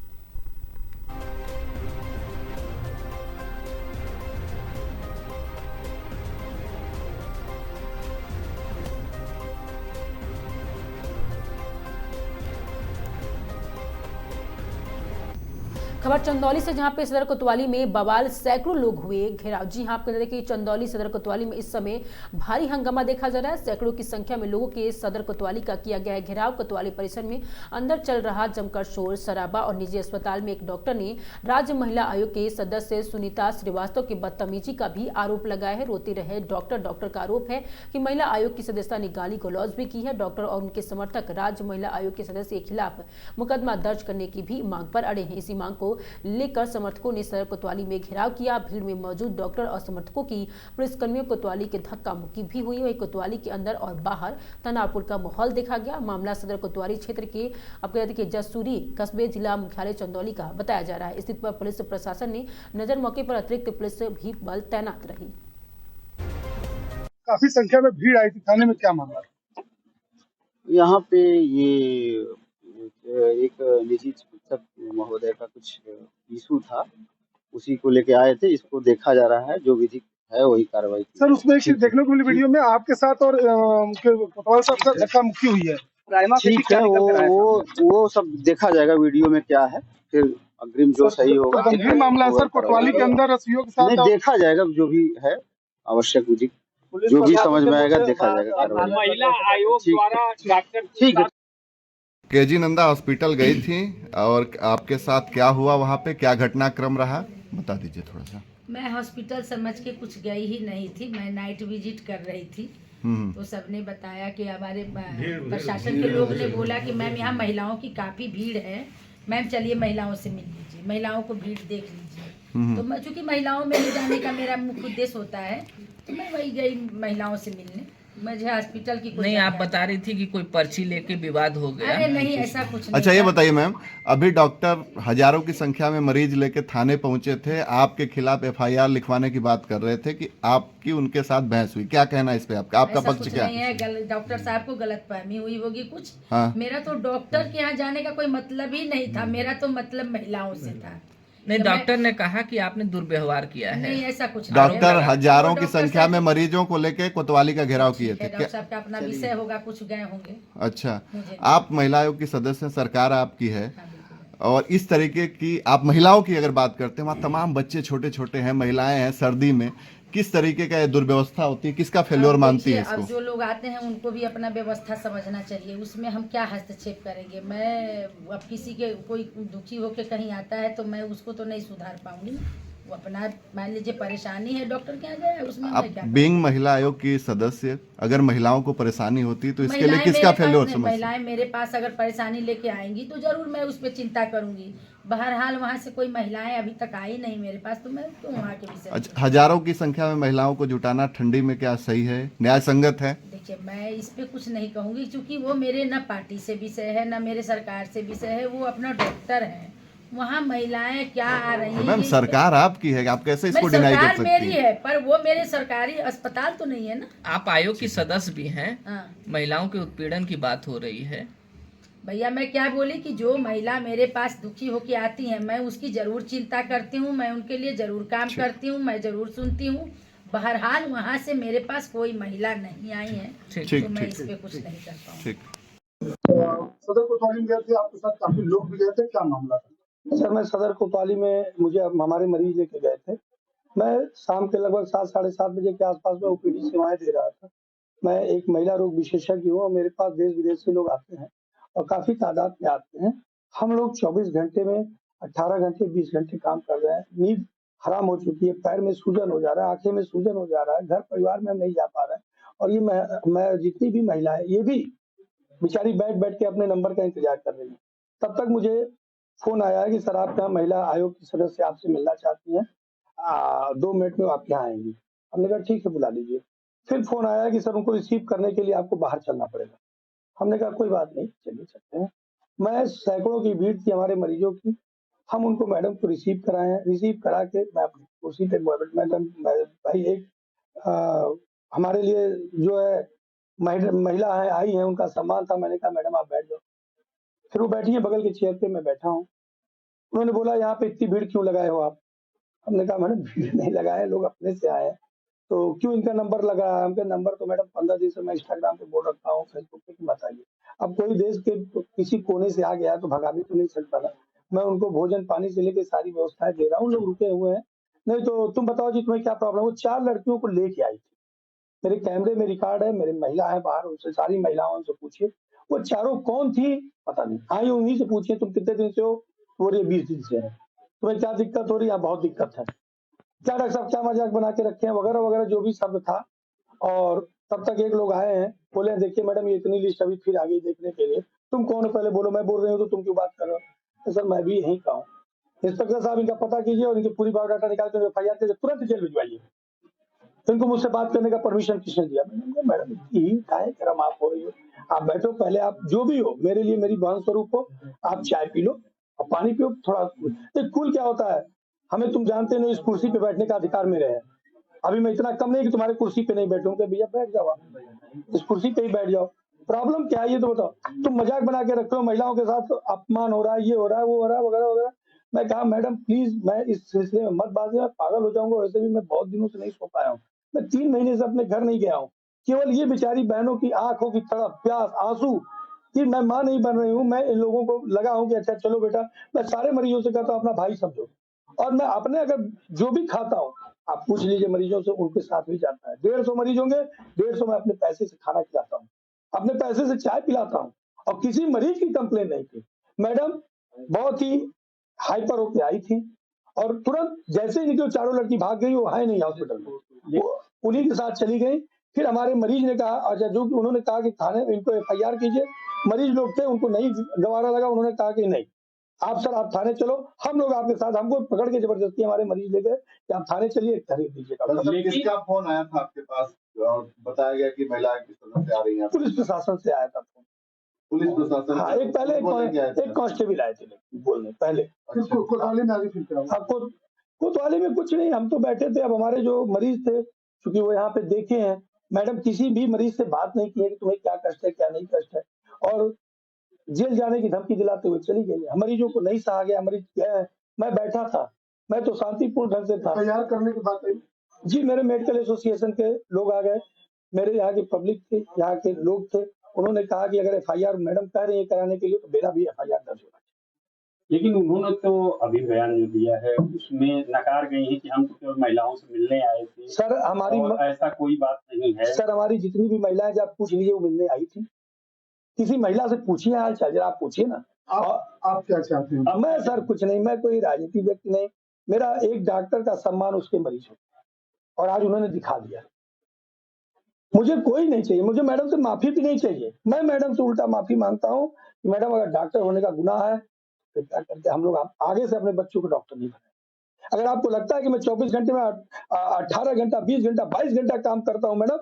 खबर चंदौली से, जहां पे सदर कोतवाली में बवाल, सैकड़ों लोग हुए घेराव। जी हां, आपको बता दें कि चंदौली सदर कोतवाली में इस समय भारी हंगामा देखा जा रहा है। सैकड़ों की संख्या में लोगों के सदर कोतवाली का किया गया है घेराव। कोतवाली परिसर में अंदर चल रहा जमकर शोर शराबा और निजी अस्पताल में एक डॉक्टर ने राज्य महिला आयोग के सदस्य सुनीता श्रीवास्तव की बदतमीजी का भी आरोप लगाया है। रोते रहे डॉक्टर का आरोप है कि महिला आयोग की सदस्यता ने गाली गलौज भी की है। डॉक्टर और उनके समर्थक राज्य महिला आयोग के सदस्य के खिलाफ मुकदमा दर्ज करने की भी मांग पर अड़े हैं। इसी मांग को लेकर समर्थकों ने सदर कोतवाली में घेराव किया। भीड़ में मौजूद डॉक्टर और समर्थकों की पुलिसकर्मियों कोतवाली के धक्का मुक्की भी हुई। वही कोतवाली के अंदर और बाहर तनावपूर्ण का माहौल देखा गया। मामला सदर कोतवाली क्षेत्र के अपकदाई के जसूरी कस्बे जिला मुख्यालय चंदौली का बताया जा रहा है। स्थिति पर पुलिस प्रशासन ने नजर, मौके पर अतिरिक्त पुलिस भी बल तैनात रही। काफी संख्या में भीड़ आई थी, थाने में क्या मामला? यहाँ पे ये एक निजी चिकित्सक महोदय का कुछ इशू था, उसी को लेके आए थे। इसको देखा जा रहा है, जो विधि है वही कार्रवाई। सर, उसमें एक चीज देखने को मिली वीडियो में, आपके साथ और कोतवाल साहब का धक्का मुक्की हुई है। ठीक है, वो सब देखा जाएगा वीडियो में क्या है, फिर अग्रिम जो सही होगा। तो गंभीर मामला है सर, कोतवाली के अंदर रस्सियों के साथ देखा जाएगा, जो भी है आवश्यक विधि जो भी समझ में आएगा देखा जाएगा। महिला आयोग द्वारा ठीक है। केजी नंदा हॉस्पिटल गई थी और आपके साथ क्या हुआ, वहाँ पे क्या घटनाक्रम रहा, बता दीजिए थोड़ा सा। मैं हॉस्पिटल समझ के कुछ गई ही नहीं थी, मैं नाइट विजिट कर रही थी। तो सबने बताया कि हमारे प्रशासन के लोग ने बोला कि मैम यहाँ महिलाओं की काफ़ी भीड़ है, मैम चलिए महिलाओं से मिल लीजिए, महिलाओं को भीड़ देख लीजिए। तो मैं चूँकि महिलाओं में ले जाने का मेरा मुख्य उद्देश्य होता है, तो मैं वही गई महिलाओं से मिलने। मुझे हॉस्पिटल की नहीं, आप बता रही थी कि कोई पर्ची लेके विवाद हो गया। अरे नहीं, ऐसा कुछ नहीं। अच्छा ये बताइए मैम, अभी डॉक्टर हजारों की संख्या में मरीज लेके थाने पहुंचे थे, आपके खिलाफ एफआईआर लिखवाने की बात कर रहे थे कि आपकी उनके साथ बहस हुई, क्या कहना है इस पे आपका पक्ष क्या है? डॉक्टर साहब को गलतफहमी हुई होगी कुछ। हाँ। मेरा तो डॉक्टर के यहाँ जाने का कोई मतलब ही नहीं था, मेरा तो मतलब महिलाओं से था। नहीं, डॉक्टर ने कहा कि आपने दुर्व्यवहार किया है। नहीं, ऐसा कुछ नहीं। डॉक्टर हजारों की संख्या में मरीजों को लेके कोतवाली का घेराव किए थे। डॉक्टर साहब का अपना विषय होगा, कुछ गए होंगे। अच्छा, आप महिला आयोग की सदस्य, सरकार आपकी है, और इस तरीके की आप महिलाओं की अगर बात करते हैं, वहाँ तमाम बच्चे छोटे छोटे हैं, महिलाएं हैं, सर्दी में किस तरीके का ये दुर्व्यवस्था होती है, किसका फेल्योर मानती है इसको? अब जो लोग आते हैं उनको भी अपना व्यवस्था समझना चाहिए, उसमें हम क्या हस्तक्षेप करेंगे। मैं अब किसी के कोई दुखी होकर कहीं आता है तो मैं उसको तो नहीं सुधार पाऊंगी, वो अपना मान लीजिए परेशानी है, डॉक्टर के यहाँ गया, उसमें आप बीइंग महिला आयोग की सदस्य, अगर महिलाओं को परेशानी होती तो इसके लिए किसका फेल्योर समझ? महिलाएं मेरे पास अगर परेशानी लेके आएंगी तो जरूर मैं उस पर चिंता करूंगी। बहरहाल वहाँ से कोई महिलाएं अभी तक आई नहीं मेरे पास, तो मैं क्यों वहाँ के विषय। अच्छा, हजारों की संख्या में महिलाओं को जुटाना ठंडी में क्या सही है, न्याय संगत है? देखिए, मैं इस पे कुछ नहीं कहूँगी, क्योंकि वो मेरे न पार्टी से विषय है, न मेरे सरकार से विषय है, वो अपना डॉक्टर है। वहाँ महिलाएं क्या आ रही हैं? मैम सरकार आपकी है, आप कैसे इसको डिनाई कर सकती हैं? मेरी है, पर वो मेरे सरकारी अस्पताल तो नहीं है ना। आप आयोग की सदस्य भी हैं। महिलाओं के उत्पीड़न की बात हो रही है। भैया मैं क्या बोली कि जो महिला मेरे पास दुखी होके आती है, मैं उसकी जरूर चिंता करती हूँ, मैं उनके लिए जरूर काम करती हूँ, मैं जरूर सुनती हूँ। बहरहाल वहाँ से मेरे पास कोई महिला नहीं आई है, तो मैं इस पे कुछ नहीं कर पाऊँ। सदर कोतवाली में गए थे, आपके साथ काफी लोग भी गए थे, क्या मामला था? सर मैं सदर कोतवाली में, मुझे हमारे मरीज लेके गए थे। मैं शाम के लगभग 7 साढ़े 7 बजे के आसपास में ओपीडी सेवाएं दे रहा था। मैं एक महिला रोग विशेषज्ञ हूँ और मेरे पास देश विदेश से लोग आते हैं और काफी तादाद में आते हैं। हम लोग 24 घंटे में 18 घंटे 20 घंटे काम कर रहे हैं। नींद हराम हो चुकी है, पैर में सूजन हो जा रहा है, आंखें में सूजन हो जा रहा है, घर परिवार में हम नहीं जा पा रहे हैं। और ये मैं जितनी भी महिलाएं, ये भी बेचारी बैठ बैठ के अपने नंबर का इंतजार कर रही है। तब तक मुझे फोन आया है कि सर आप यहाँ महिला आयोग की सदस्य आपसे मिलना चाहती हैं, 2 मिनट में आप यहाँ आएंगी। हमने कहा ठीक है, बुला लीजिए। फिर फोन आया कि सर उनको रिसीव करने के लिए आपको बाहर चलना पड़ेगा। हमने कहा कोई बात नहीं, चलिए चलते हैं। मैं सैकड़ों की भीड़ थी हमारे मरीजों की, हम उनको मैडम को रिसीव कराए हैं। रिसीव करा के मैं अपनी कुर्सी पे मैडम भाई एक हमारे लिए जो है महिला है आई है, उनका सम्मान था। मैंने कहा मैडम आप बैठ जाओ। फिर वो बैठी है बगल के चेयर पे, मैं बैठा हूँ। उन्होंने बोला यहाँ पे इतनी भीड़ क्यों लगाए हो आप? हमने कहा मैडम भीड़ नहीं लगाए, लोग अपने से आए हैं, तो क्यों इनका नंबर लगा है? हमका नंबर तो मैडम 15 दिन से मैं इंस्टाग्राम पे बोल रखा हूँ, फेसबुक पे, बताइए। अब कोई देश के किसी कोने से आ गया तो भगा भी तो नहीं सकता ना। मैं उनको भोजन पानी से लेके सारी व्यवस्थाएं दे रहा हूँ, लोग रुके हुए हैं। नहीं तो तुम बताओ जी तुम्हें क्या प्रॉब्लम? वो 4 लड़कियों को लेके आई थी, मेरे कैमरे में रिकॉर्ड है, मेरी महिला है बाहर, उनसे सारी महिलाओं से पूछिए वो चारों कौन थी पता नहीं। आई उन्हीं से पूछिए तुम कितने दिन से हो? वो 20 दिन से है। तुम्हें क्या दिक्कत हो रही है? बहुत दिक्कत है। क्या डॉक्टर साहब क्या मजाक बना के रखे हैं, वगैरह वगैरह जो भी शब्द था। और तब तक एक लोग आए हैं, बोले देखिए मैडम ये इतनी लिस्ट अभी फिर आ गई देखने के लिए, तुम कौन हो पहले बोलो। मैं बोल रही हूँ तो तुम क्यों बात कर रहे हो? तो सर मैं भी यहीं का हूँ। इंस्पेक्टर साहब इनका पता कीजिए और इनकी पूरी बायोडाटा निकाल कर FIR के तुरंत जेल भिजवाइए। इनको मुझसे बात करने का परमिशन किसने दिया? मैडम इतनी काहे गरम आप हो रही हो? आप बैठो पहले, आप जो भी हो मेरे लिए मेरी बहन स्वरूप हो, आप चाय पी लो और पानी पियो थोड़ा। कूल क्या होता है? हमें तुम जानते नहीं, इस कुर्सी पे बैठने का अधिकार मेरे है। अभी मैं इतना कम नहीं कि तुम्हारे कुर्सी पे नहीं बैठूंगा। भैया बैठ जाओ, आप इस कुर्सी पे ही बैठ जाओ। प्रॉब्लम क्या है ये तो बताओ। तुम मजाक बना के रखते हो, महिलाओं के साथ अपमान हो रहा है, ये हो रहा है, वो हो रहा है, वगैरह वगैरह। मैं कहा मैडम प्लीज मैं इस सिलसिले में मत बात, मैं पागल हो जाऊंगा। वैसे भी मैं बहुत दिनों से नहीं सो पाया हूँ, मैं 3 महीने से अपने घर नहीं गया हूँ। केवल ये बेचारी बहनों की आंखों की तड़प, प्यास, आंसू कि मैं माँ नहीं बन रही हूँ। मैं इन लोगों को लगा हूँ कि अच्छा चलो बेटा, मैं सारे मरीजों से कहता हूँ अपना भाई समझो। और मैं अपने अगर जो भी खाता हूँ आप पूछ लीजिए मरीजों से, उनके साथ भी जाता है। 150 मरीज होंगे, 150 मैं अपने पैसे से खाना खिलाता हूँ, अपने पैसे से चाय पिलाता हूँ और किसी मरीज की कंप्लेन नहीं थी। मैडम बहुत ही हाइपर होके आई थी और तुरंत जैसे ही निकली चारों लड़की भाग गई, वो है नहीं हॉस्पिटल में, वो उन्हीं के साथ चली गई। फिर हमारे मरीज ने कहा, अच्छा जो उन्होंने कहा कि थाने इनको FIR कीजिए, मरीज लोग थे उनको नहीं गवारा लगा, उन्होंने कहा कि नहीं आप सर आप थाने चलो, हम लोग आपके साथ, हमको पकड़ के जबरदस्ती हमारे मरीज ले गए कि आप थाने चलिए खरीद दीजिए। किसका फोन आया था आपके पास और बताया गया कि महिला की सदस्य आ रही है? पुलिस प्रशासन से आया था फोन। पुलिस प्रशासन? हाँ, एक पहले एक कांस्टेबल आए थे बोलने पहले। कोतवाली में आगे फिर क्या हुआ? कोतवाली में कुछ नहीं, हम तो बैठे थे। अब हमारे जो मरीज थे क्योंकि वो यहाँ पे देखे हैं, मैडम किसी भी मरीज से बात नहीं की है कि तुम्हें क्या कष्ट है क्या नहीं कष्ट है, और जेल जाने की धमकी दिलाते हुए चली गई। मरीजों को नहीं सहा गया, मरीज क्या है, मैं बैठा था, मैं तो शांतिपूर्ण ढंग से था। FIR करने की बात है जी, मेरे मेडिकल एसोसिएशन के लोग आ गए, मेरे यहाँ के पब्लिक थे, यहाँ के लोग थे, उन्होंने कहा कि अगर FIR मैडम कह रही है कराने के लिए तो मेरा भी FIR दर्ज होना। लेकिन उन्होंने तो अभी बयान जो दिया है उसमें नकार गई है कि हम तो केवल महिलाओं से मिलने आए थे। सर हमारी ऐसा कोई बात नहीं है। सर हमारी जितनी भी महिलाएं आप पूछ लीजिए वो मिलने आई थी। किसी महिला से पूछिए हाल चाल, जरा आप पूछिए ना। आप क्या चाहते हैं? मैं सर कुछ नहीं, मैं कोई राजनीतिक व्यक्ति नहीं, मेरा एक डॉक्टर का सम्मान उसके मरीज हो और आज उन्होंने दिखा दिया। मुझे कोई नहीं चाहिए, मुझे मैडम से माफी भी नहीं चाहिए। मैं मैडम से उल्टा माफी मांगता हूँ कि मैडम अगर डॉक्टर होने का गुनाह है तो क्या करते हम लोग आगे से अपने बच्चों को डॉक्टर नहीं बनाए। अगर आपको लगता है कि मैं 24 घंटे में 18 घंटा 20 घंटा 22 घंटा काम करता हूँ मैडम,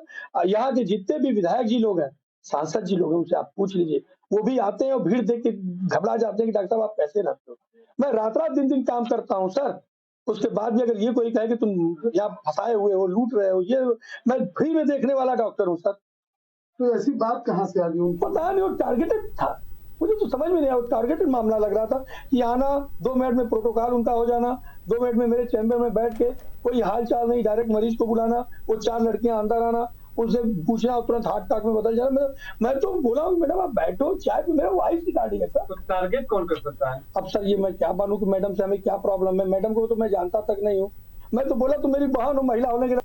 यहाँ के जितने भी विधायक जी लोग हैं, सांसद जी लोग हैं, उनसे आप पूछ लीजिए, वो भी आते हैं और भीड़ देख के घबरा जाते हैं कि डॉक्टर साहब आप कैसे रहते हो। मैं रात रात दिन दिन काम करता हूँ सर, उसके बाद भी अगर ये कोई कहे कि तुम यहाँ फंसाए हुए हो, लूट रहे हो, ये मैं फ्री में देखने वाला डॉक्टर हूँ सर। तो ऐसी बात कहाँ से आ गई? पता नहीं, वो टारगेटेड था, मुझे तो समझ में नहीं आया। टारगेटेड मामला लग रहा था कि आना 2 मिनट में प्रोटोकॉल उनका हो जाना, 2 मिनट में मेरे चैम्बर में बैठ के कोई हाल चाल नहीं, डायरेक्ट मरीज को बुलाना, वो 4 लड़कियां अंदर आना, उनसे पूछना, तुरंत हार्ट अटैक में बदल जाना। मैं तो बोला मैडम आप बैठो चाय पे, मेरा वाइफ की गाड़ी है सर। तो टारगेट कौन कर सकता है? अब सर ये मैं क्या मानूं कि मैडम से हमें क्या प्रॉब्लम है? मैडम को तो मैं जानता तक नहीं हूँ। मैं तो बोला तो मेरी बहन हो, महिला होने के।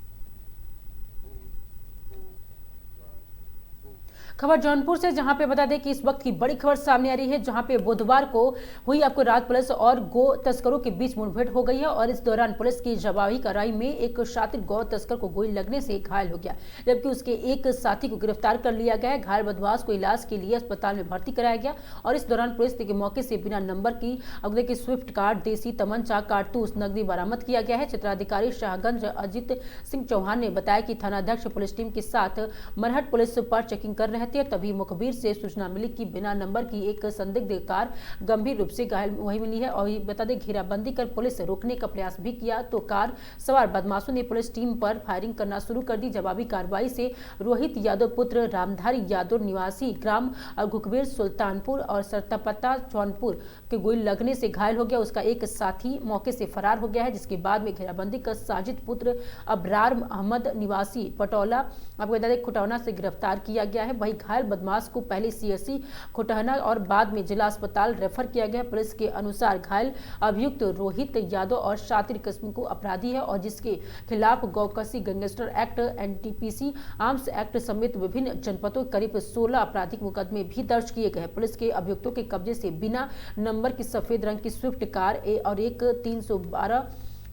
खबर जौनपुर से, जहां पे बता दें कि इस वक्त की बड़ी खबर सामने आ रही है, जहां पे बुधवार को हुई आपको रात पुलिस और गो तस्करों के बीच मुठभेड़ हो गई है और इस दौरान पुलिस की जवाबी कार्रवाई में एक शातिर गौ तस्कर को गोली लगने से घायल हो गया, जबकि उसके एक साथी को गिरफ्तार कर लिया गया है। घायल बदमाश को इलाज के लिए अस्पताल में भर्ती कराया गया और इस दौरान पुलिस के मौके से बिना नंबर की अगले की स्विफ्ट कार, देसी तमंचा, कारतूस, नकदी बरामद किया गया है। चित्राधिकारी शाहगंज अजित सिंह चौहान ने बताया कि थानाध्यक्ष पुलिस टीम के साथ मरहट पुलिस पर चेकिंग कर रहे थे, तभी मुखबिर से सूचना मिली कि बिना नंबर की एक संदिग्ध कार गंभीर रूप से घायल वही मिली है और बता दें घेराबंदी कर पुलिस रोकने का प्रयास भी किया तो कार सवार बदमाशों ने पुलिस टीम पर फायरिंग करना शुरू कर दी। जवाबी कार्रवाई से रोहित यादव पुत्र रामधारी यादव निवासी ग्राम घुकबीर सुल्तानपुर और सरतापत्ता जौनपुर के गोली लगने से घायल हो गया। उसका एक साथी मौके से फरार हो गया है, जिसके बाद में घेराबंदी कर साजिद पुत्र अबरार अहमद निवासी पटौला आपको बता दें खुटौना से गिरफ्तार किया गया है। वही घायल बदमाश को पहले CSC खुटहना और बाद में जिला अस्पताल रेफर किया गया। पुलिस के अनुसार घायल अभियुक्त रोहित यादव और शातिर किस्म को अपराधी है और जिसके खिलाफ गौकसी gangster act, NTPC arms act समेत विभिन्न जनपदों करीब 16 आपराधिक मुकदमे भी दर्ज किए गए। पुलिस के अभियुक्तों के कब्जे से बिना नंबर की सफेद रंग की स्विफ्ट कार और एक 312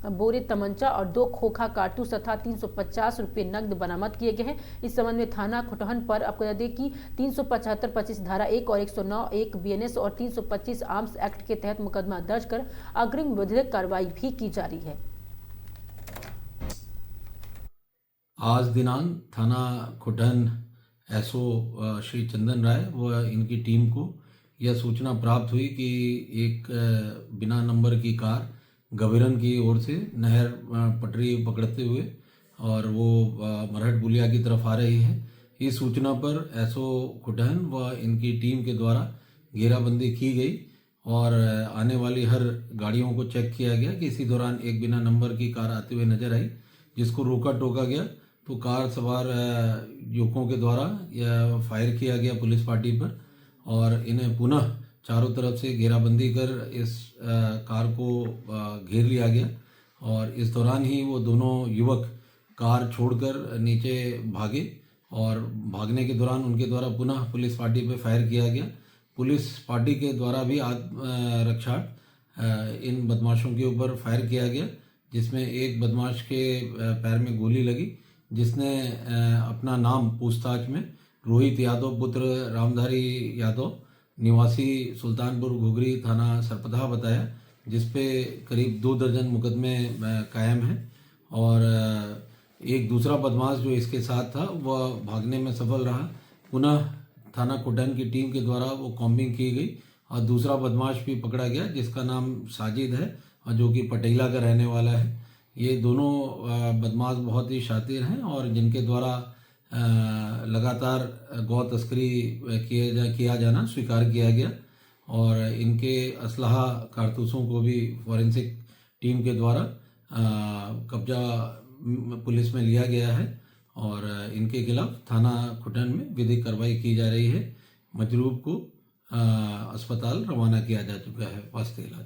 बोरे तमंचा और 2 खोखा कारतूस तथा 350 रुपये नकद बरामद किए गए हैं। इस संबंध में थाना खुटहन पर आपको बता दें कि 375-25 धारा 1 और 109(1) BNS और 325 आर्म्स एक्ट के तहत मुकदमा दर्ज कर अग्रिम विधिक कार्रवाई भी की जा रही है। आज दिनांक थाना खुटहन SO श्री चंदन राय व इनकी टीम को यह सूचना प्राप्त हुई कि एक बिना नंबर की कार गबीरन की ओर से नहर पटरी पकड़ते हुए और वो मरहट बुलिया की तरफ आ रही है। इस सूचना पर SO खुटहन व इनकी टीम के द्वारा घेराबंदी की गई और आने वाली हर गाड़ियों को चेक किया गया कि इसी दौरान एक बिना नंबर की कार आते हुए नजर आई, जिसको रोका टोका गया तो कार सवार युवकों के द्वारा यह फायर किया गया पुलिस पार्टी पर और इन्हें पुनः चारों तरफ से घेराबंदी कर इस कार को घेर लिया गया और इस दौरान ही वो दोनों युवक कार छोड़कर नीचे भागे और भागने के दौरान उनके द्वारा पुनः पुलिस पार्टी पर फायर किया गया, पुलिस पार्टी के द्वारा भी आत्मरक्षा इन बदमाशों के ऊपर फायर किया गया, जिसमें एक बदमाश के पैर में गोली लगी, जिसने अपना नाम पूछताछ में रोहित यादव पुत्र रामधारी यादव निवासी सुल्तानपुर घुघरी थाना सरपधा बताया, जिसपे करीब 2 दर्जन मुकदमे कायम हैं। और एक दूसरा बदमाश जो इसके साथ था वह भागने में सफल रहा। पुनः थाना कुटन की टीम के द्वारा वो कॉम्बिंग की गई और दूसरा बदमाश भी पकड़ा गया, जिसका नाम साजिद है और जो कि पटेला का रहने वाला है। ये दोनों बदमाश बहुत ही शातिर हैं और जिनके द्वारा लगातार गौ तस्करी किया जाना स्वीकार किया गया और इनके असलहा कारतूसों को भी फॉरेंसिक टीम के द्वारा कब्जा पुलिस में लिया गया है और इनके खिलाफ थाना खुटन में विधिक कार्रवाई की जा रही है। मजरूब को अस्पताल रवाना किया जा चुका है वास्ते इलाज।